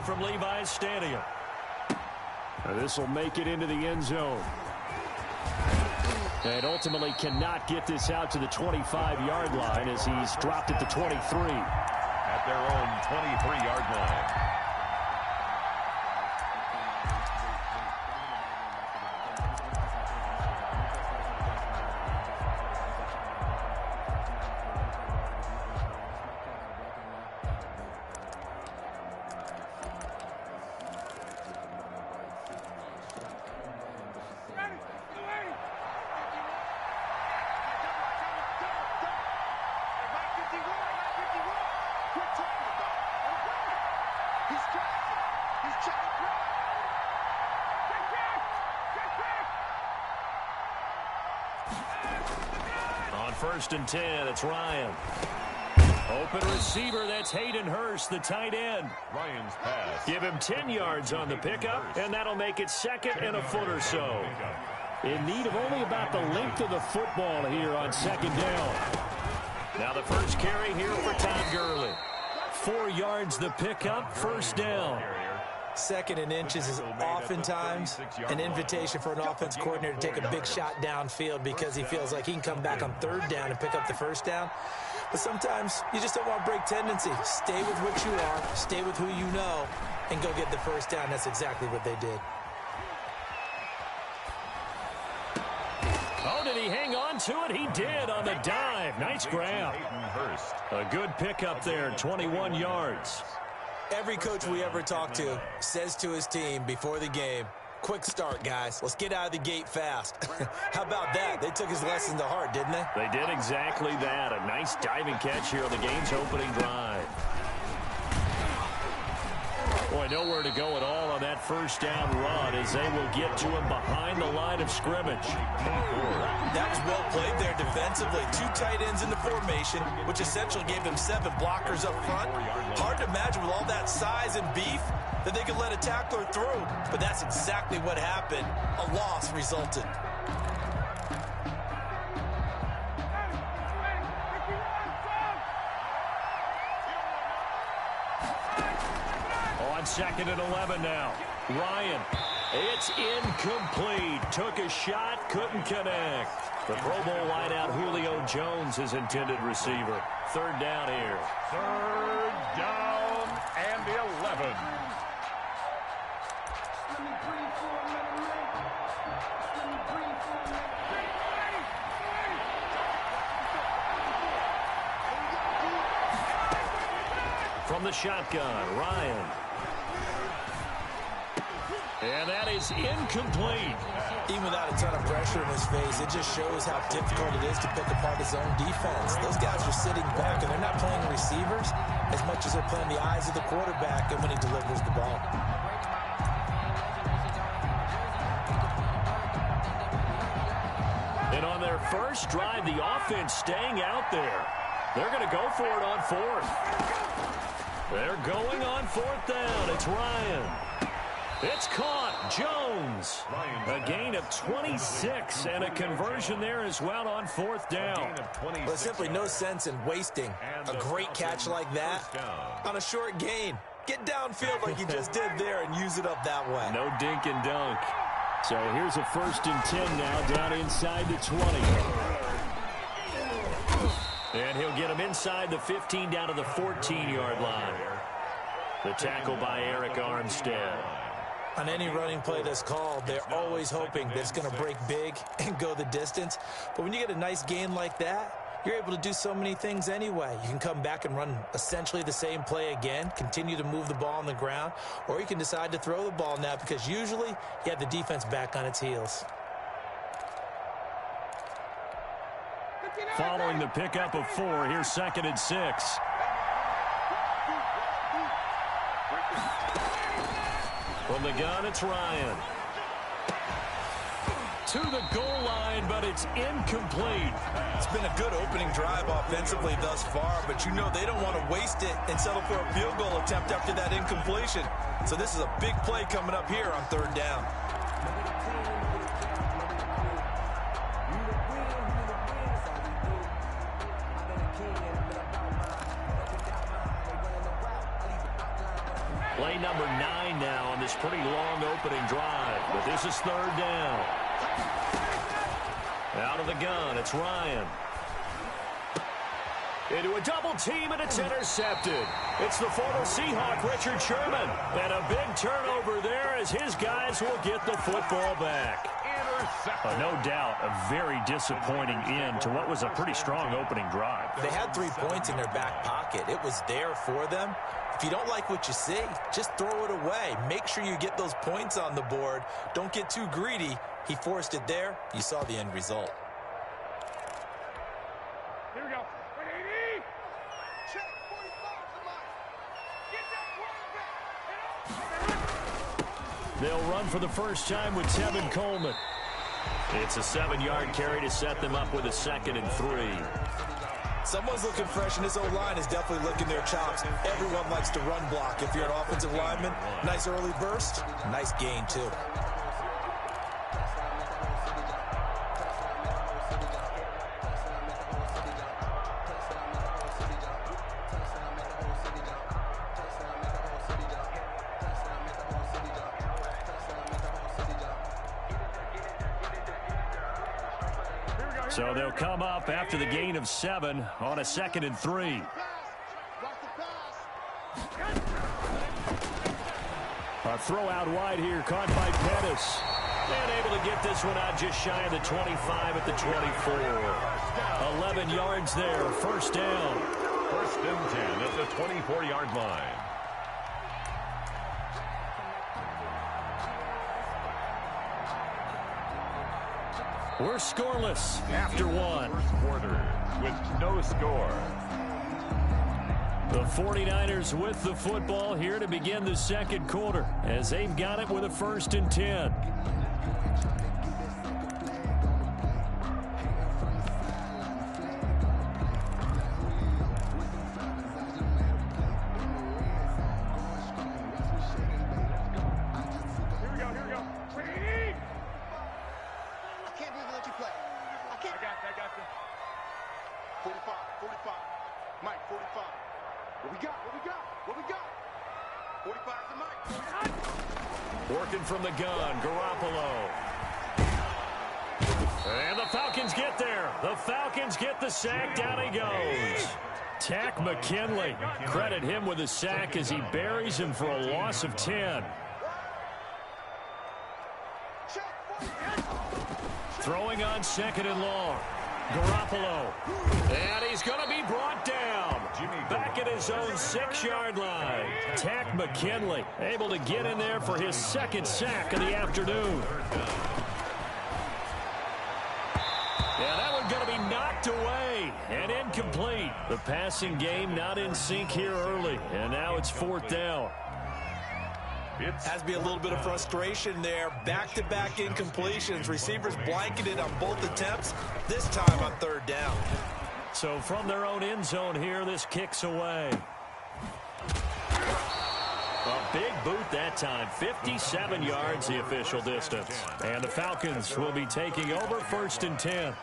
from Levi's Stadium. This will make it into the end zone. And ultimately cannot get this out to the 25-yard line as he's dropped at the 23. At their own 23-yard line. First and 10, it's Ryan. Open receiver, that's Hayden Hurst, the tight end. Ryan's pass. Give him 10 yards on the pickup, and that'll make it second and a foot or so. In need of only about the length of the football here on second down. Now the first carry here for Todd Gurley. 4 yards the pickup, first down. Second and inches is oftentimes an invitation for an offense coordinator to take a big shot downfield because he feels like he can come back on third down and pick up the first down. But sometimes you just don't want to break tendency. Stay with what you are, stay with who you know, and go get the first down. That's exactly what they did. Oh, did he hang on to it? He did on the dive. Nice grab. A good pickup there, 21 yards. Every coach we ever talk to says to his team before the game, quick start, guys. Let's get out of the gate fast. How about that? They took his lesson to heart, didn't they? They did exactly that. A nice diving catch here on the game's opening drive. Boy, nowhere to go at all on that first down run as they will get to him behind the line of scrimmage. That was well played there defensively. 2 tight ends in the formation, which essentially gave them 7 blockers up front. Hard to imagine with all that size and beef that they could let a tackler through, but that's exactly what happened. A loss resulted. On second and 11 now. Ryan. It's incomplete. Took a shot, couldn't connect. The Pro Bowl wideout Julio Jones, his intended receiver. Third down here. Third down and 11. From the shotgun, Ryan. And that is incomplete. Even without a ton of pressure in his face, it just shows how difficult it is to pick apart his own defense. Those guys are sitting back, and they're not playing receivers as much as they're playing the eyes of the quarterback and when he delivers the ball. And on their first drive, the offense staying out there. They're going to go for it on fourth. They're going on fourth down. It's Ryan. It's caught. Jones. A gain of 26 and a conversion there as well on fourth down. There's simply no sense in wasting a great catch like that on a short gain. Get downfield like you just did there and use it up that way. No dink and dunk. So here's a first and 10 now down inside the 20. And he'll get him inside the 15 down to the 14-yard line. The tackle by Eric Armstead. On any running play that's called, they're always hoping that it's going to break big and go the distance. But when you get a nice gain like that, you're able to do so many things anyway. You can come back and run essentially the same play again, continue to move the ball on the ground, or you can decide to throw the ball now because usually you have the defense back on its heels. Following the pickup of 4, here's second and 6. From the gun, it's Ryan. To the goal line, but it's incomplete. It's been a good opening drive offensively thus far, but you know they don't want to waste it and settle for a field goal attempt after that incompletion. So this is a big play coming up here on third down. Play number 9 now on this pretty long opening drive. But this is third down. Out of the gun, it's Ryan. Into a double team, and it's intercepted. It's the former Seahawk, Richard Sherman. And a big turnover there as his guys will get the football back. No doubt, a very disappointing end to what was a pretty strong opening drive. They had 3 points in their back pocket. It was there for them. If you don't like what you see, just throw it away. Make sure you get those points on the board. Don't get too greedy. He forced it there. You saw the end result. Here we go. Check 45. They'll run for the first time with Tevin Coleman. It's a 7-yard carry to set them up with a 2nd and 3. Someone's looking fresh, and this O-line is definitely licking their chops. Everyone likes to run block. If you're an offensive lineman, nice early burst, nice gain, too. So they'll come up after the gain of 7 on a 2nd and 3. A throw out wide here, caught by Pettis. And able to get this one out just shy of the 25 at the 24. 11 yards there, first down. First and 10 at the 24-yard line. We're scoreless after 1. First quarter with no score. The 49ers with the football here to begin the second quarter as they've got it with a 1st and 10. Working from the gun, Garoppolo. And the Falcons get there. The Falcons get the sack. Down he goes. Tack McKinley. Credit him with a sack as he buries him for a loss of 10. Throwing on 2nd and long. Garoppolo. And he's going to be brought down. Back at his own 6-yard line. Tack McKinley able to get in there for his 2nd sack of the afternoon. Yeah, that one's going to be knocked away and incomplete. The passing game not in sync here early. And now it's 4th down. Has to be a little bit of frustration there. Back-to-back incompletions. Receivers blanketed on both attempts, this time on 3rd down. So from their own end zone here, this kicks away. A big boot that time. 57 yards the official distance. And the Falcons will be taking over 1st and 10.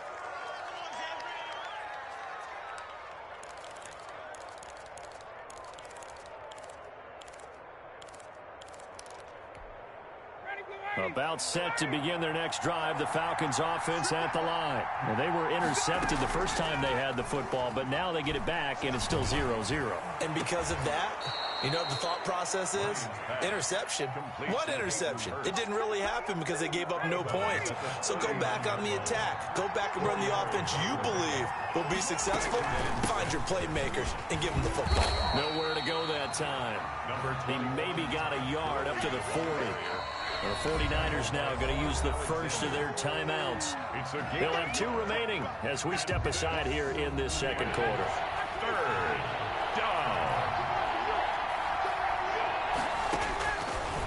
About set to begin their next drive, the Falcons offense at the line. Well, they were intercepted the first time they had the football, but now they get it back, and it's still 0-0. And because of that, you know what the thought process is? Interception. What interception? It didn't really happen because they gave up no points. So go back on the attack. Go back and run the offense you believe will be successful. Find your playmakers and give them the football. Nowhere to go that time. He maybe got a yard up to the 40. The 49ers now going to use the first of their timeouts. They'll have 2 remaining as we step aside here in this second quarter. 3rd down.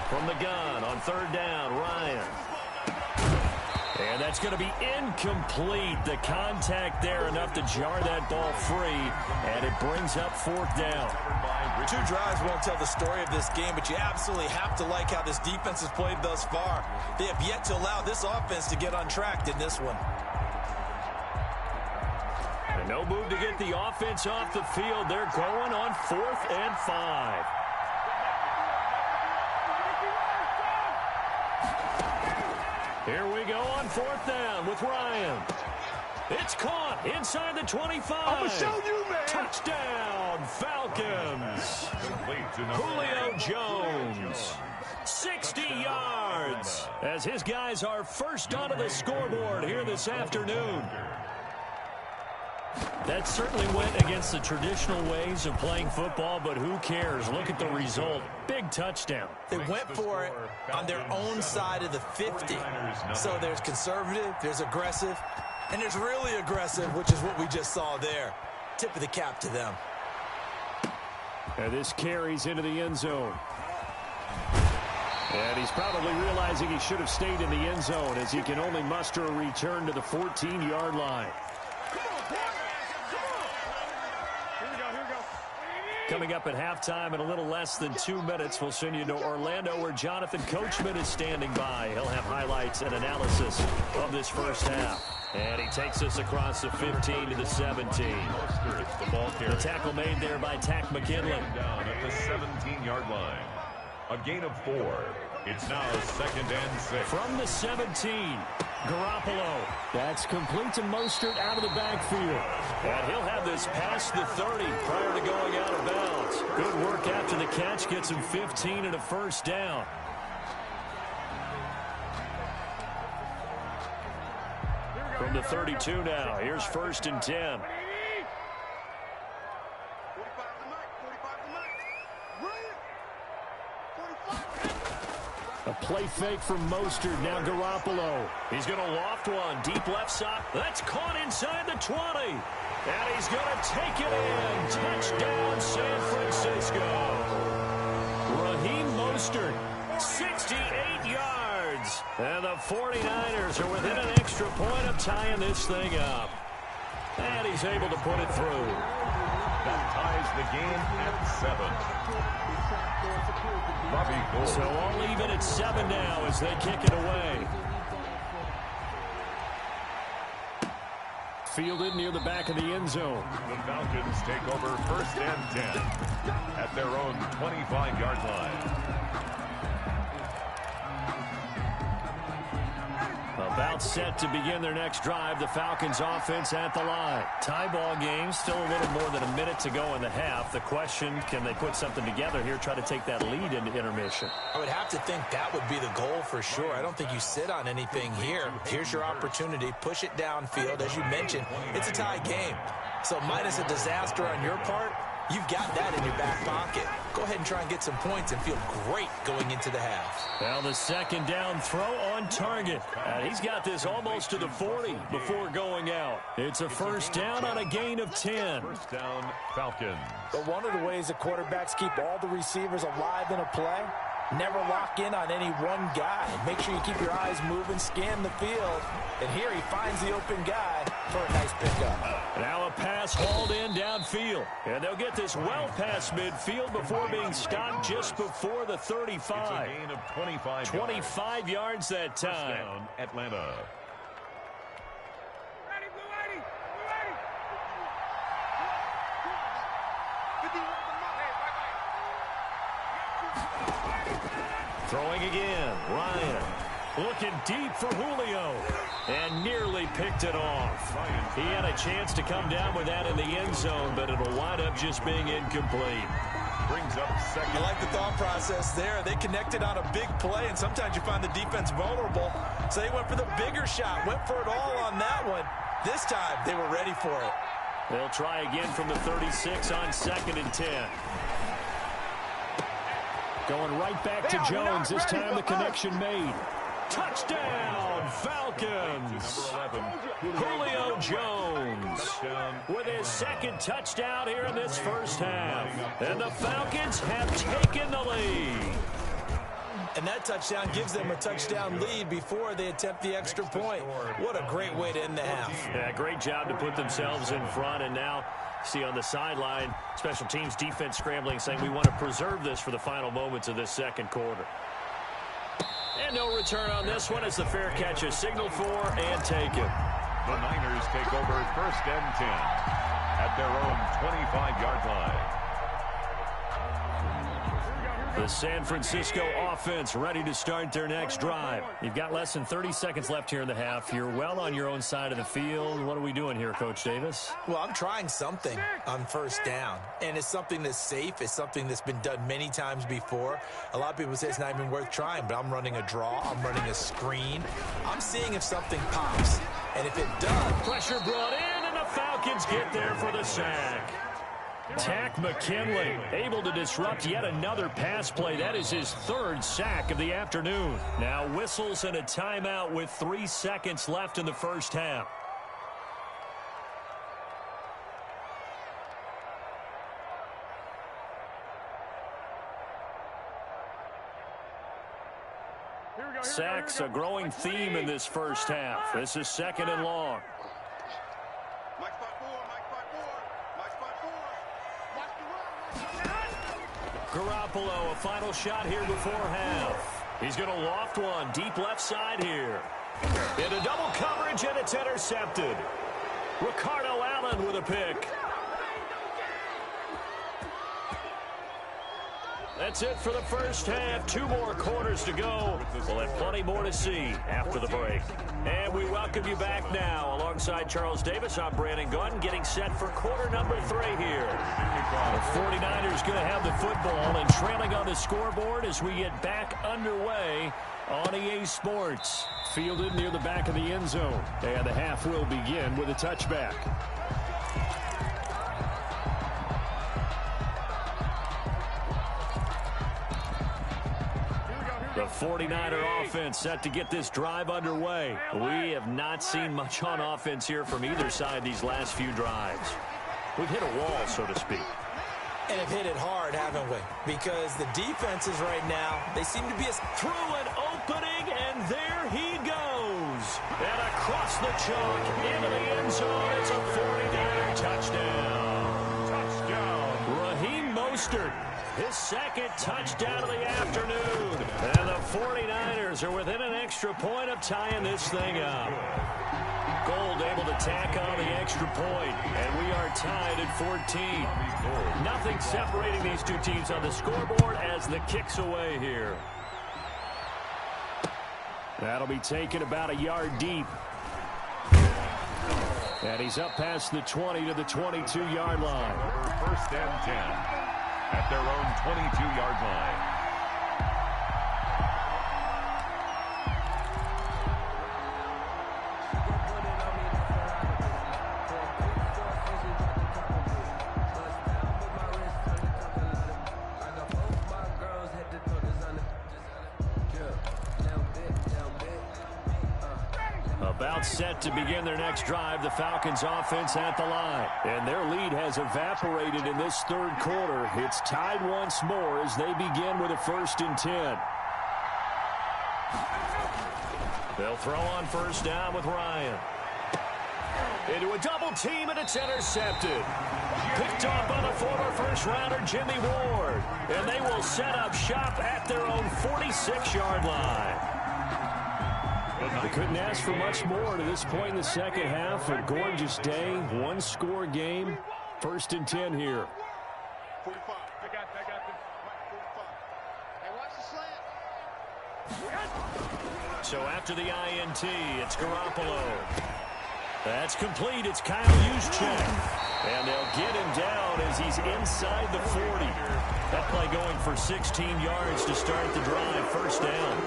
From the gun on 3rd down, Ryan. And that's going to be incomplete. The contact there enough to jar that ball free, and it brings up 4th down. 2 drives won't tell the story of this game, but you absolutely have to like how this defense has played thus far. They have yet to allow this offense to get untracked in this one. And no move to get the offense off the field. They're going on 4th and 5. Here we go on 4th down with Ryan. It's caught inside the 25. I'm going to show you, man. Touchdown, Falcons. Julio Jones. 60 yards as his guys are first onto the scoreboard here this afternoon. That certainly went against the traditional ways of playing football, but who cares? Look at the result. Big touchdown. They went for it on their own side of the 50. So there's conservative, there's aggressive, and there's really aggressive, which is what we just saw there. Tip of the cap to them. And this carries into the end zone. And he's probably realizing he should have stayed in the end zone as he can only muster a return to the 14-yard line. Coming up at halftime in a little less than 2 minutes, we'll send you to Orlando where Jonathan Coachman is standing by. He'll have highlights and analysis of this first half. And he takes us across the 15 to the 17. The tackle made there by Tack McKinley. Down at the 17-yard line. A gain of 4. It's now 2nd and 6. From the 17, Garoppolo. That's complete to Mostert out of the backfield. And he'll have this past the 30 prior to going out of bounds. Good work after the catch. Gets him 15 and a first down. From the 32 now. Here's 1st and 10. A play fake from Mostert. Now Garoppolo. He's going to loft one. Deep left side. That's caught inside the 20. And he's going to take it in. Touchdown, San Francisco. Raheem Mostert, 68 yards. And the 49ers are within an extra point of tying this thing up. And he's able to put it through. That ties the game at 7. So all even at 7 now as they kick it away. Fielded near the back of the end zone. The Falcons take over 1st and 10 at their own 25-yard line. About set to begin their next drive. The Falcons offense at the line. Tie ball game. Still a little more than a minute to go in the half. The question, can they put something together here, try to take that lead into intermission? I would have to think that would be the goal for sure. I don't think you sit on anything here. Here's your opportunity. Push it downfield. As you mentioned, it's a tie game. So minus a disaster on your part, you've got that in your back pocket. Go ahead and try and get some points and feel great going into the half. Well, the 2nd down throw on target. And he's got this almost to the 40 before going out. It's a first down on a gain of 10. First down, Falcons. But one of the ways the quarterbacks keep all the receivers alive in a play, never lock in on any one guy. Make sure you keep your eyes moving, scan the field. And here he finds the open guy for a nice pickup. Now a pass hauled in downfield. And they'll get this well past midfield before being stopped just before the 35. It's a gain of 25 yards that time. First down, Atlanta. Throwing again, Ryan. Looking deep for Julio. And nearly picked it off. He had a chance to come down with that in the end zone, but it'll wind up just being incomplete. Brings up 2nd. I like the thought process there. They connected on a big play, and sometimes you find the defense vulnerable. So they went for the bigger shot, went for it all on that one. This time, they were ready for it. They'll try again from the 36 on 2nd and 10. Going right back to Jones. This time the connection made. Touchdown, Falcons. Julio Jones with his 2nd touchdown here in this first half. And the Falcons have taken the lead. And that touchdown gives them a touchdown lead before they attempt the extra point. What a great way to end the half. Yeah, great job to put themselves in front. And now, see on the sideline, special teams defense scrambling, saying we want to preserve this for the final moments of this second quarter. And no return on this one as the fair catch is signaled for and taken. The Niners take over 1st and 10 at their own 25-yard line. The San Francisco offense ready to start their next drive. You've got less than 30 seconds left here in the half. You're well on your own side of the field. What are we doing here, Coach Davis? Well, I'm trying something on first down, and it's something that's safe. It's something that's been done many times before. A lot of people say it's not even worth trying, but I'm running a draw. I'm running a screen. I'm seeing if something pops, and if it does. Pressure brought in, and the Falcons get there for the sack. Tack McKinley able to disrupt yet another pass play. That is his third sack of the afternoon. Now whistles and a timeout with 3 seconds left in the first half. Sacks a growing theme in this first half. This is 2nd and long. Garoppolo, a final shot here before half. He's going to loft one deep left side here. Into double coverage, and it's intercepted. Ricardo Allen with a pick. That's it for the first half. 2 more quarters to go. We'll have plenty more to see after the break. And we welcome you back now. Alongside Charles Davis, I'm Brandon Gunn, getting set for quarter number 3 here. The 49ers going to have the football and trailing on the scoreboard as we get back underway on EA Sports. Fielded near the back of the end zone. And the half will begin with a touchback. The 49er offense set to get this drive underway. We have not seen much on offense here from either side these last few drives. We've hit a wall, so to speak. And have hit it hard, haven't we? Because the defenses right now, they seem to be through an opening, and there he goes. And across the chalk into the end zone. It's a 49er touchdown. Raheem Mostert, his second touchdown of the afternoon. And the 49ers are within an extra point of tying this thing up. Gold able to tack on the extra point, and we are tied at 14. Nothing separating these two teams on the scoreboard as the kick's away here. That'll be taken about a yard deep. And he's up past the 20 to the 22-yard line. 1st and 10 at their own 22-yard line. About set to begin their next drive, the Falcons offense at the line. And their lead has evaporated in this 3rd quarter. It's tied once more as they begin with a 1st and 10. They'll throw on 1st down with Ryan. Into a double team, and it's intercepted. Picked off by the former first-rounder Jimmy Ward. And they will set up shop at their own 46-yard line. They couldn't ask for much more to this point in the second half. A gorgeous day, 1-score game. 1st and 10 here. 45. I got this. 45. Hey, watch the slant. So after the INT, it's Garoppolo. That's complete. It's Kyle Juszczyk. And they'll get him down as he's inside the 40. That play going for 16 yards to start the drive. 1st down.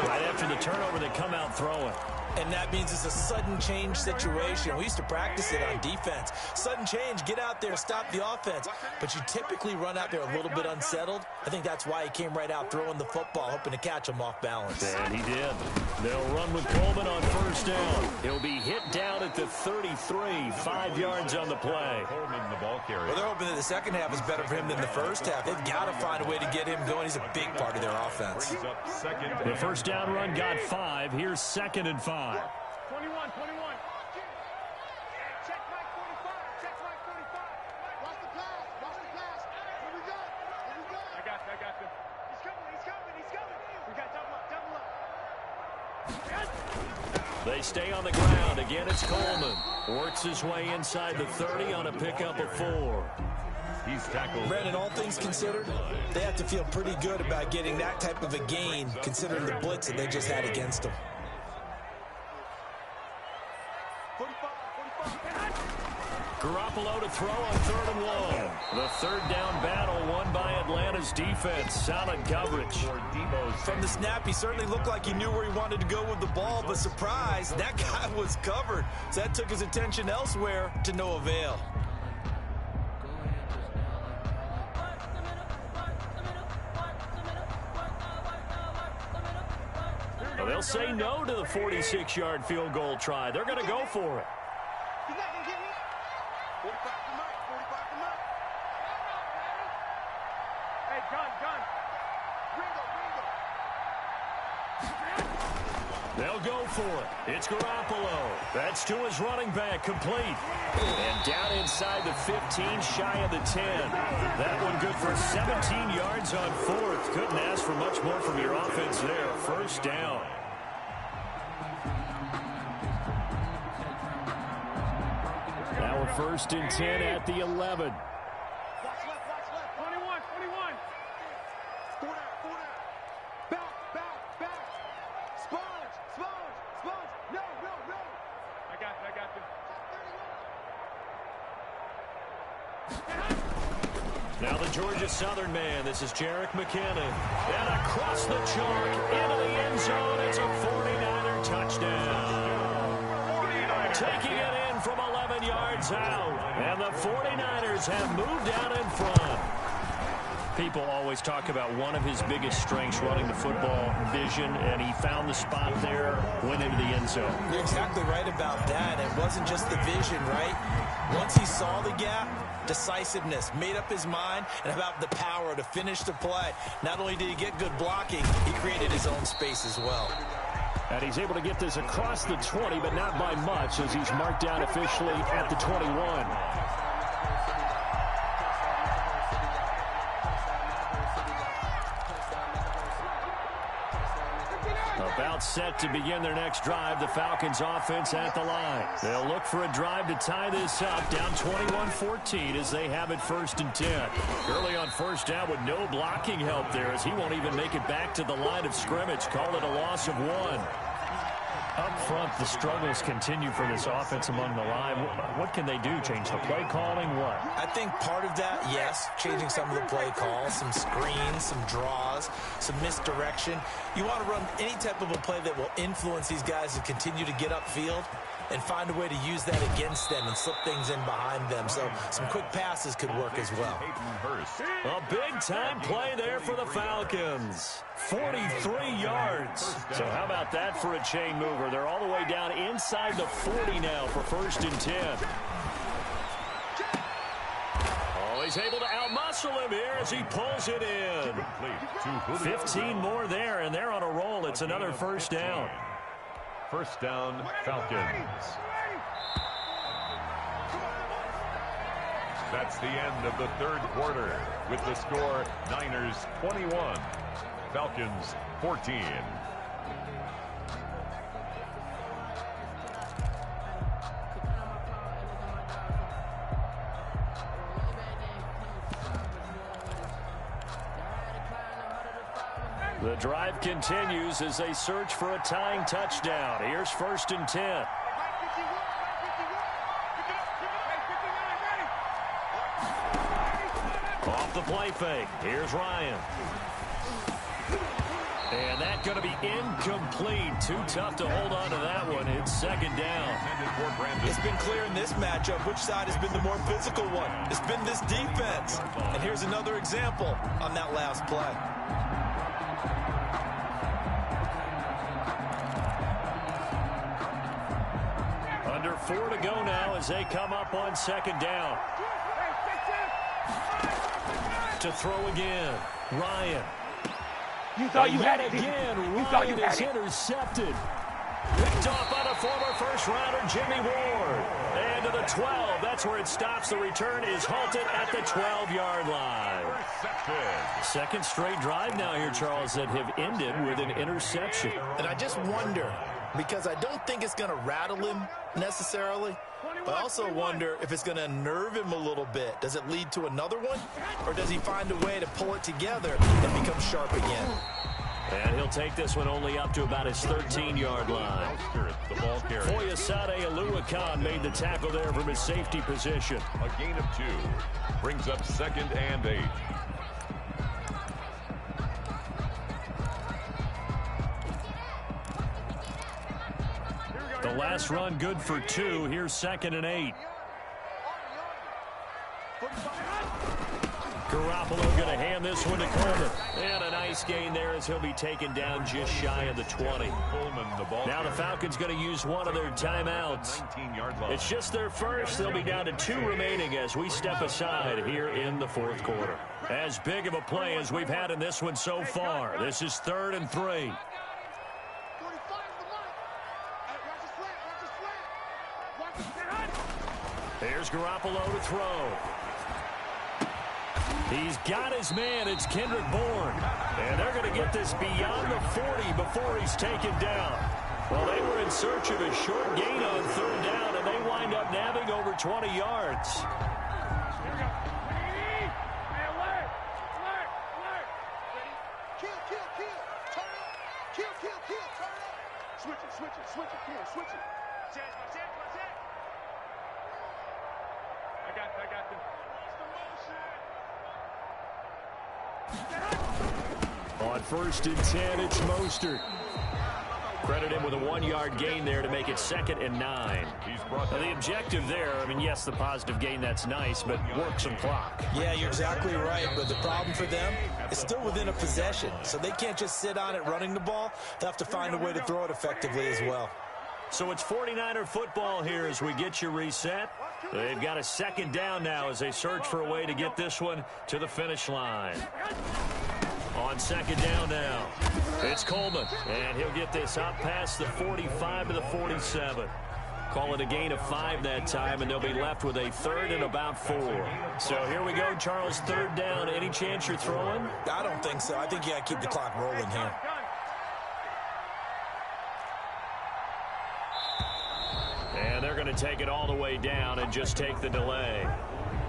Right after the turnover, they come out throwing. And that means it's a sudden change situation. We used to practice it on defense. Sudden change, get out there, stop the offense. But you typically run out there a little bit unsettled. I think that's why he came right out throwing the football, hoping to catch him off balance. And he did. They'll run with Coleman on 1st down. He'll be hit down at the 33, 5 yards on the play. Coleman, the ball carrier. Well, they're hoping that the second half is better for him than the first half. They've got to find a way to get him going. He's a big part of their offense. The 1st down run got 5. Here's 2nd and 5. 21. Check Mike 45. Check Mike 45. Watch the pass. Here we go. I got this. He's coming. We got double up. They stay on the ground. Again, it's Coleman. Works his way inside the 30 on a pickup of 4. He's tackled. Brandon, all things considered, they have to feel pretty good about getting that type of a gain, considering the blitz that they just had against them. Garoppolo to throw on 3rd and 1. The third down battle won by Atlanta's defense. Solid coverage. From the snap, he certainly looked like he knew where he wanted to go with the ball, but surprise, that guy was covered. So that took his attention elsewhere to no avail. Well, they'll say no to the 46-yard field goal try. They're going to go for it. He's not going to get me. 45 to Mike. 45 to Mike. Hey, John. Ringo. They'll go for it. It's Garoppolo. That's to his running back, complete. And down inside the 15, shy of the 10. That one good for 17 yards on 4th. Couldn't ask for much more from your offense there. First down. Now we're 1st and 10 at the 11. Watch left. 21. Four down. Back. Sponge. No. I got you. Now the Georgia Southern man. This is Jerick McKinnon. And across the chalk into the end zone. It's a 49er touchdown. Taking it in from 11 yards out. And the 49ers have moved out in front. People always talk about one of his biggest strengths running the football, vision, and he found the spot there, went into the end zone. You're exactly right about that. It wasn't just the vision, right? Once he saw the gap, decisiveness, made up his mind, and about the power to finish the play. Not only did he get good blocking, he created his own space as well. And he's able to get this across the 20, but not by much, as he's marked down officially at the 21. About set to begin their next drive, the Falcons offense at the line. They'll look for a drive to tie this up, down 21-14 as they have it 1st and 10. Early on 1st down with no blocking help there, as he won't even make it back to the line of scrimmage. Call it a loss of 1. Up front, the struggles continue for this offense among the line. What can they do? Change the play calling? What? I think part of that, yes, changing some of the play calls, some screens, some draws, some misdirection. You want to run any type of a play that will influence these guys to continue to get upfield and find a way to use that against them and slip things in behind them. So some quick passes could work as well. A big-time play there for the Falcons. 43 yards. So how about that for a chain mover? They're all the way down inside the 40 now for 1st and 10. Oh, he's able to outmuscle him here as he pulls it in. 15 more there, and they're on a roll. It's another 1st down. 1st down, Falcons. That's the end of the 3rd quarter with the score Niners 21, Falcons 14. The drive continues as they search for a tying touchdown. Here's 1st and 10. Off the play fake. Here's Ryan. And that's going to be incomplete. Too tough to hold on to that one. It's 2nd down. It's been clear in this matchup which side has been the more physical one. It's been this defense. And here's another example on that last play. Under 4 to go now as they come up on 2nd down. To throw again. Ryan. You thought you had it. Again, You thought you Ryan had is it. intercepted. Picked off by the former first-rounder Jimmy Ward. And to the 12. That's where it stops. The return is halted at the 12-yard line. Second straight drive now here, Charles, that have ended with an interception. And I just wonder, because I don't think it's going to rattle him necessarily. But I also wonder if it's going to unnerve him a little bit. Does it lead to another one? Or does he find a way to pull it together and become sharp again? And he'll take this one only up to about his 13-yard line. The ball carrier. Foyesade Aluakan made the tackle there from his safety position. A gain of 2 brings up 2nd and 8. The last run good for 2. Here's 2nd and 8. Garoppolo going to hand this one to Coleman. And a nice gain there as he'll be taken down just shy of the 20. Now the Falcons going to use one of their timeouts. It's just their first. They'll be down to 2 remaining as we step aside here in the 4th quarter. As big of a play as we've had in this one so far. This is 3rd and 3. Here's Garoppolo to throw. He's got his man. It's Kendrick Bourne. And they're going to get this beyond the 40 before he's taken down. Well, they were in search of a short gain on 3rd down, and they wind up nabbing over 20 yards. Switch it. I got this. On 1st and 10, it's Mostert. Credit him with a 1-yard gain there to make it 2nd and 9. Now, the objective there, I mean, yes, the positive gain, that's nice, but work some clock. Yeah, you're exactly right, but the problem for them is still within a possession, so they can't just sit on it running the ball. They'll have to find a way to throw it effectively as well. So it's 49er football here as we get you reset. They've got a 2nd down now as they search for a way to get this one to the finish line. On 2nd down now, it's Coleman, and he'll get this up past the 45 to the 47. Call it a gain of 5 that time, and they'll be left with a 3rd and about 4. So here we go, Charles, 3rd down. Any chance you're throwing? I don't think so. I think you got to keep the clock rolling here. And they're going to take it all the way down and just take the delay.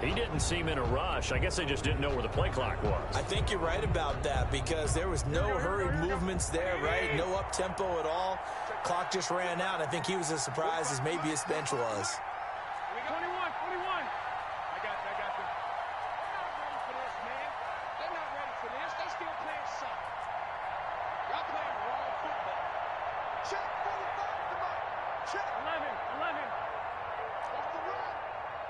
He didn't seem in a rush. I guess they just didn't know where the play clock was. I think you're right about that because there was no hurried movements there, right? No up-tempo at all. Clock just ran out. I think he was as surprised as maybe his bench was. 21. I got this. They're not ready for this, man. They're not ready for this. They still playing soccer. Y'all playing the wrong football. Check 45, come on. Check. 11. What's the run?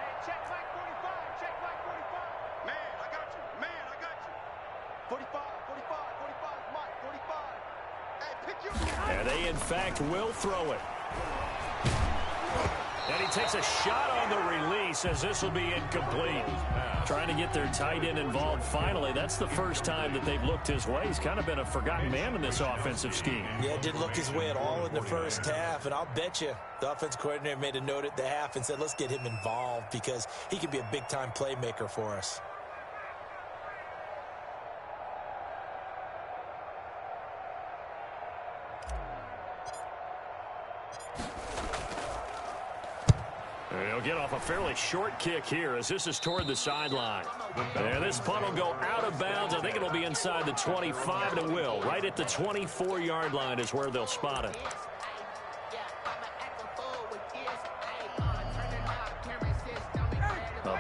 Hey, check Mike 45. Check Mike 45. Man, I got you. 45, Mike, 45. Hey, pick your And they, in fact, will throw it. And he takes a shot on the release as this will be incomplete. Trying to get their tight end involved finally. That's the first time that they've looked his way. He's kind of been a forgotten man in this offensive scheme. Yeah, didn't look his way at all in the first half. And I'll bet you the offense coordinator made a note at the half and said, let's get him involved because he could be a big-time playmaker for us. He'll get off a fairly short kick here as this is toward the sideline. And this punt will go out of bounds. I think it'll be inside the 25, and it will. Right at the 24-yard line is where they'll spot it.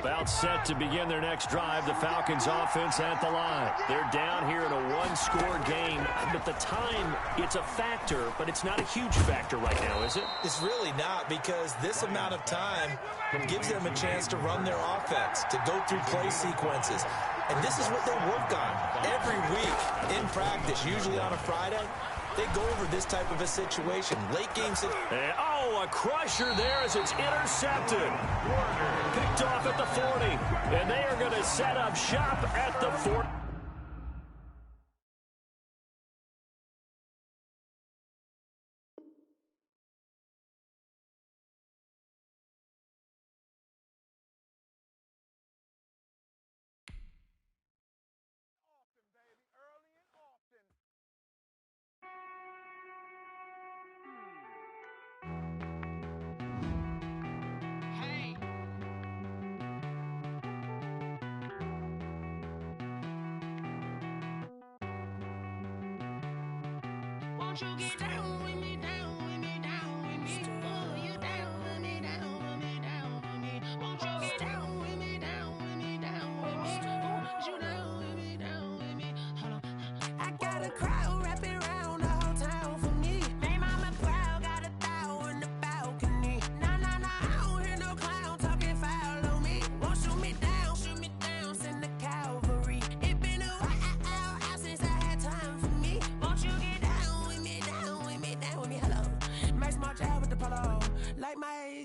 About set to begin their next drive. The Falcons offense at the line. They're down here in a one-score game. But the time, it's a factor, but it's not a huge factor right now, is it? It's really not because this amount of time gives them a chance to run their offense, to go through play sequences. And this is what they work on every week in practice, usually on a Friday. They go over this type of a situation. Late game situation. Oh, a crusher there as it's intercepted. Picked off at the 40. And they are going to set up shop at the 40.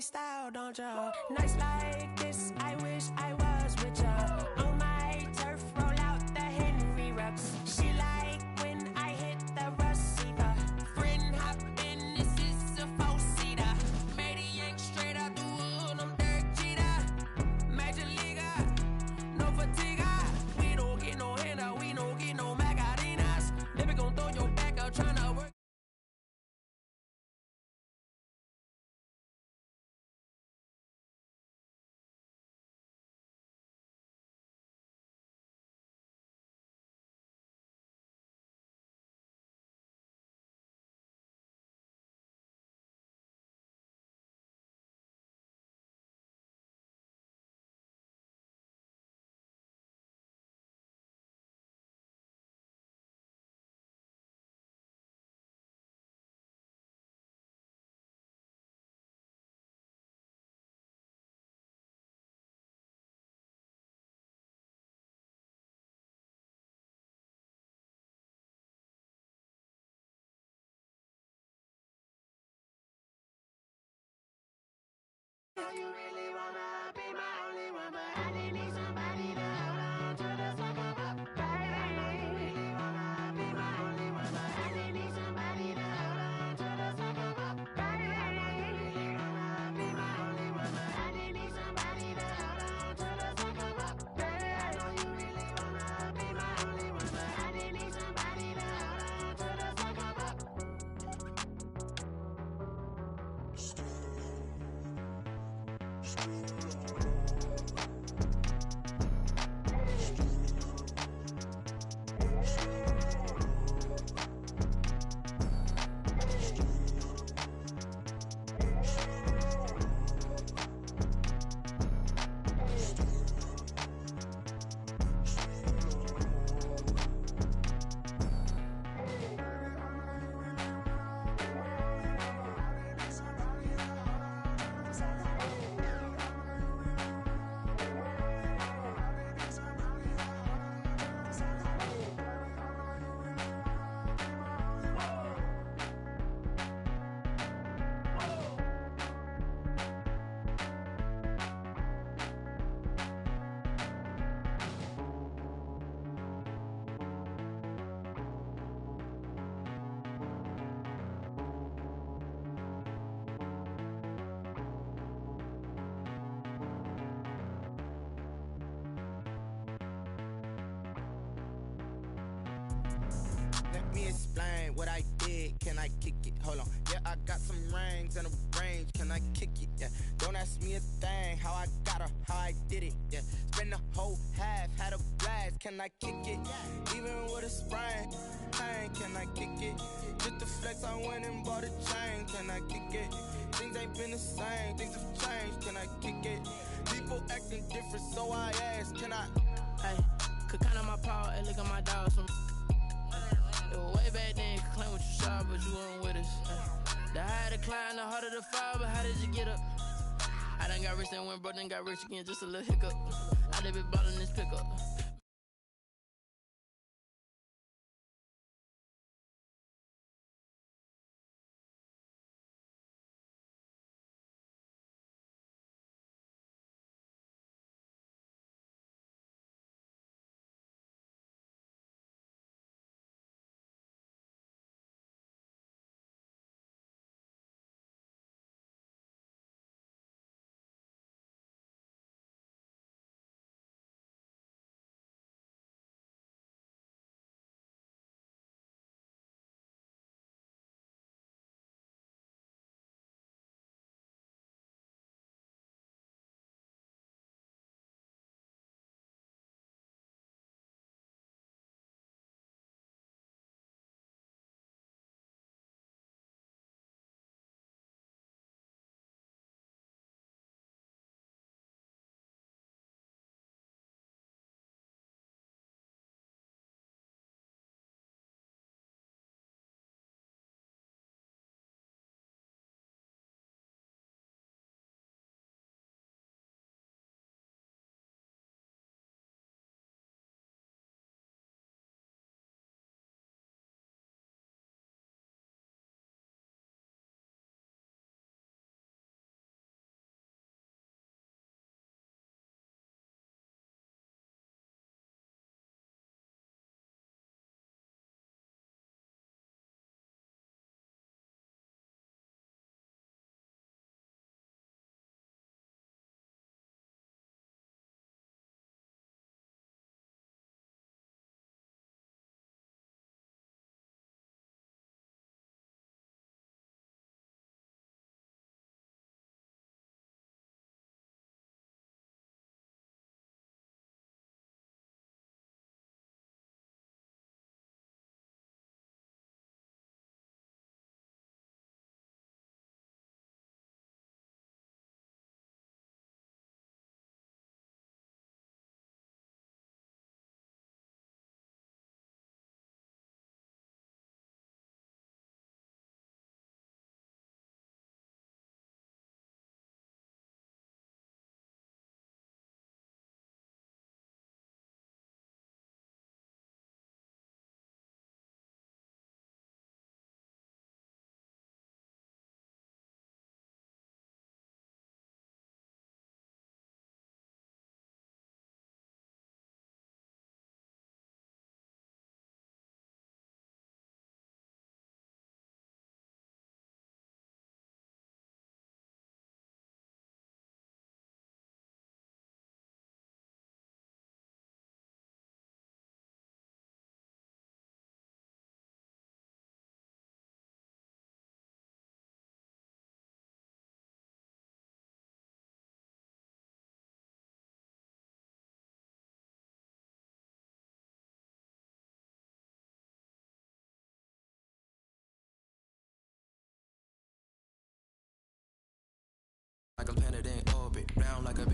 Style, don't ya? Nights like this, I wish I was with ya. On my turf, roll out the Henry rocks. She like when I hit the receiver. Friend hop in, this is a four-seater. Made a yank straight out the wood, I'm Derek Jeter. Major leaguer, no fatigue. We don't get no handout, we don't get no Macarinas. Never gon' throw your back out tryna work. You really wanna be my only one, but I didn't need somebody to hold on to the second up, baby. You really wanna be my only one, but I didn't need somebody to hold on to the second up, baby. You really wanna be my only one, but I didn't need somebody to hold on to the second up, baby. I know you really wanna be my only one, but I didn't need somebody to hold on to the second up. Let me explain what I did. Can I kick it? Hold on. Yeah, I got some rings and a range. Can I kick it? Yeah. Don't ask me a thing. How I got her, how I did it. Yeah. Spend the whole half, had a blast. Can I kick it? Even with a sprain. Pain, can I kick it? Just the flex, I went and bought a chain. Can I kick it? Things ain't been the same. Things have changed. Can I kick it? People acting different, so I ask. Can I? Hey, could count on my power and look at my dogs. It was way back then, you could claim what you saw, but you weren't with us. The higher the climb, the harder the fall, but how did you get up? I done got rich and went broke, then got rich again, just a little hiccup. I done been ballin' this pickup.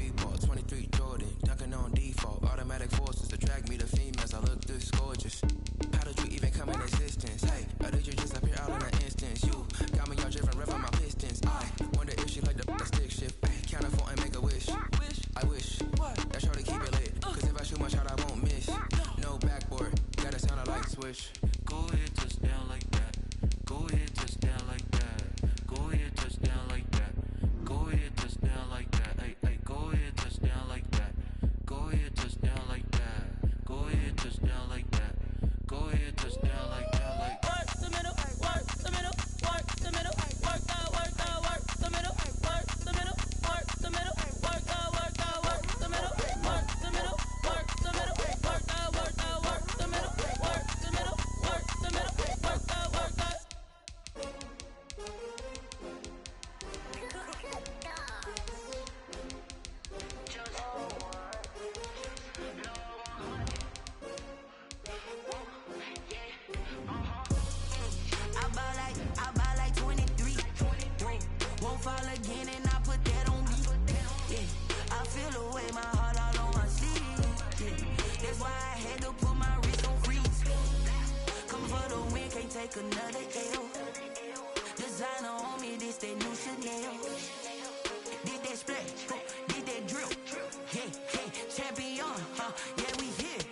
Reebok, 23 Jordan, dunking on default. Automatic forces attract me to females. I look this gorgeous. How did you even come in existence? Hey, or did you just appear out in an instance? You got me all driven, revving my pistons. I wonder if she like the stick shift. Ay, count a 4 and make a wish. I wish that shorty keep it lit. Cause if I shoot my shot, I won't miss. No backboard, gotta sound a light switch. Go ahead, touchdown like that. Go ahead, touchdown like that. Go ahead, touchdown like that. Go ahead, touchdown like that. Ay, ay, go ahead, touchdown like that. Go ahead, touchdown like that. Go ahead, touchdown like that. Go ahead, touchdown like that. Like work the middle, work the middle, work the middle, work the middle, work the middle, work the middle, work the middle, work the middle, work the middle, work the middle, work the middle, work the middle, work the. I buy like 23. Won't fall again and I put that on me. Yeah, I feel away my heart all on my sleeve. Yeah, that's why I had to put my wrist on freeze. Come for the win, can't take another L. Designer on me, this that new Chanel. Did that splash, did that drill. Yeah, champion, yeah, we here.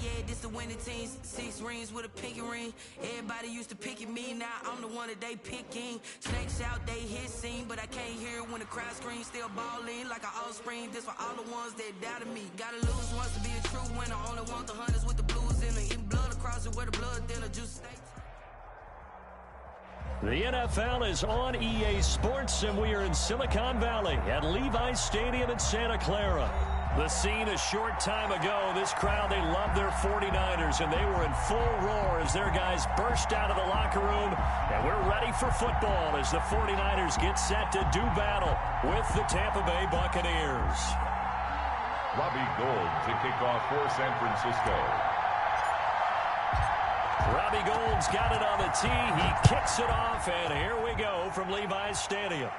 Yeah, this the winning team. 6 rings with a pinky ring. Everybody used to picking me, now I'm the one that they picking. Snakes out, they hit scene, but I can't hear it when the crowd screams. Still balling like an offspring. This for all the ones that doubted me. Gotta lose once to be a true winner. Only want the hunters with the blues in it. Eating blood across it where the blood thinner. Juice snakes. The NFL is on EA Sports, and we are in Silicon Valley at Levi's Stadium in Santa Clara. The scene a short time ago, this crowd, they love their 49ers, and they were in full roar as their guys burst out of the locker room, and we're ready for football as the 49ers get set to do battle with the Tampa Bay Buccaneers. Robbie Gould to kick off for San Francisco. Robbie Gould's got it on the tee. He kicks it off, and here we go from Levi's Stadium.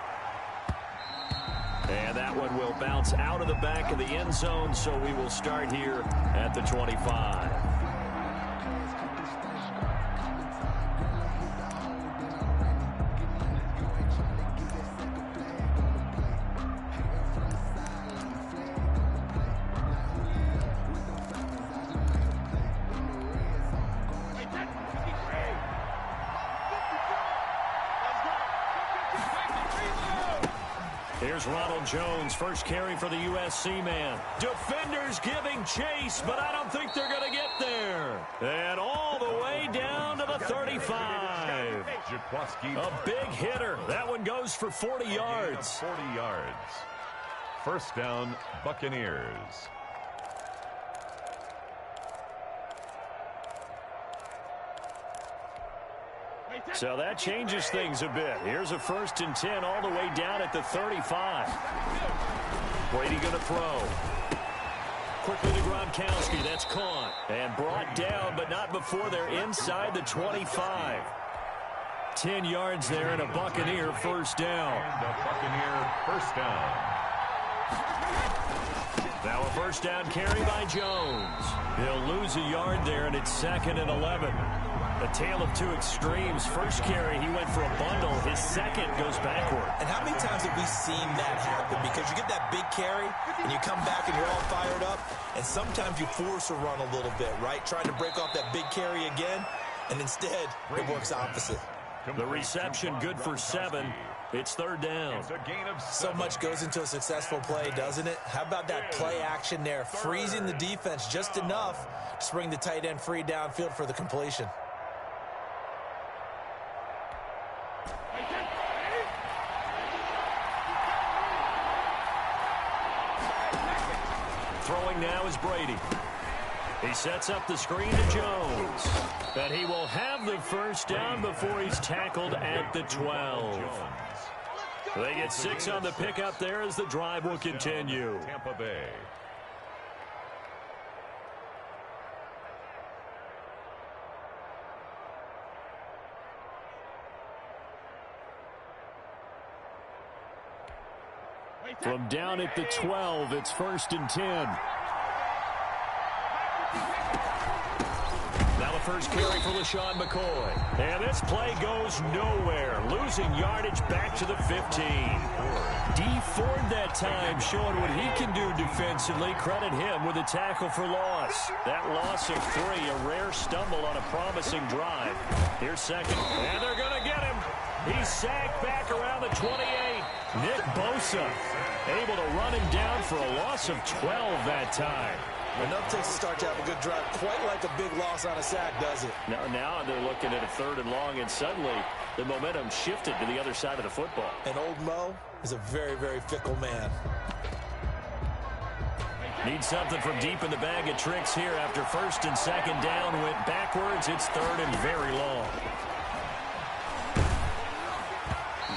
And that one will bounce out of the back of the end zone, so we will start here at the 25. Here's Ronald Jones, first carry for the USC man. Defenders giving chase, but I don't think they're going to get there. And all the way down to the 35. A big hitter. That one goes for 40 yards. 40 yards. First down, Buccaneers. So that changes things a bit. Here's a 1st and 10 all the way down at the 35. Brady going to throw. Quickly to Gronkowski. That's caught and brought down, but not before they're inside the 25. 10 yards there and a Buccaneer first down. And a Buccaneer first down. Now a first down carry by Jones. He'll lose a yard there, and it's 2nd and 11. A tale of two extremes. First carry, he went for a bundle. His second goes backward. And how many times have we seen that happen? Because you get that big carry, and you come back and you're all fired up, and sometimes you force a run a little bit, right? Trying to break off that big carry again, and instead it works opposite. The reception good for 7. It's 3rd down. It's a gain of 7. So much goes into a successful play, doesn't it? How about that play action there? Freezing the defense just enough to bring the tight end free downfield for the completion. Throwing now is Brady. He sets up the screen to Jones. And he will have the first down before he's tackled at the 12. They get 6 on the pickup there as the drive will continue. Tampa Bay. From down at the 12, it's 1st and 10. Now the first carry for LaShawn McCoy. And this play goes nowhere. Losing yardage back to the 15. Dee Ford that time showing what he can do defensively. Credit him with a tackle for loss. That loss of 3, a rare stumble on a promising drive. Here's second. And they're going to get him. He's sacked back around the 28. Nick Bosa able to run him down for a loss of 12 that time. Enough takes to start to have a good drive. Quite like a big loss on a sack, does it? Now they're looking at a 3rd and long, and suddenly the momentum shifted to the other side of the football. And old Mo is a very, very fickle man. Need something from deep in the bag of tricks here after 1st and 2nd down. Went backwards. It's 3rd and very long.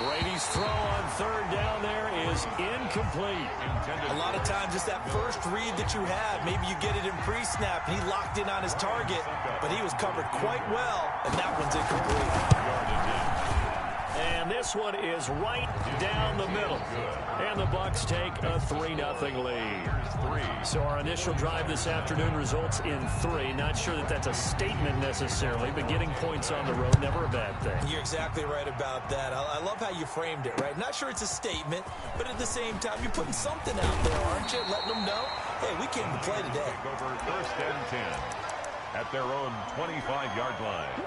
Brady's throw on 3rd down there is incomplete. A lot of times it's that first read that you have. Maybe you get it in pre-snap, and he locked in on his target, but he was covered quite well, and that one's incomplete. And this one is right down the middle. And the Bucs take a 3-0 lead. So our initial drive this afternoon results in 3. Not sure that that's a statement necessarily, but getting points on the road, never a bad thing. You're exactly right about that. I love how you framed it, right? Not sure it's a statement, but at the same time, you're putting something out there, aren't you? Letting them know, hey, we came to play today. Over 1st and 10 at their own 25-yard line.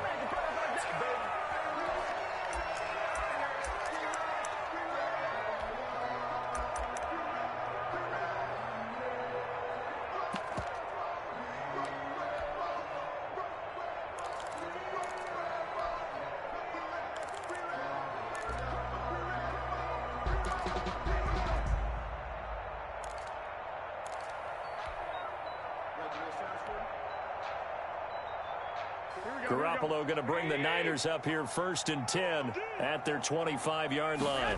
Garoppolo going to bring the Niners up here 1st and 10 at their 25-yard line.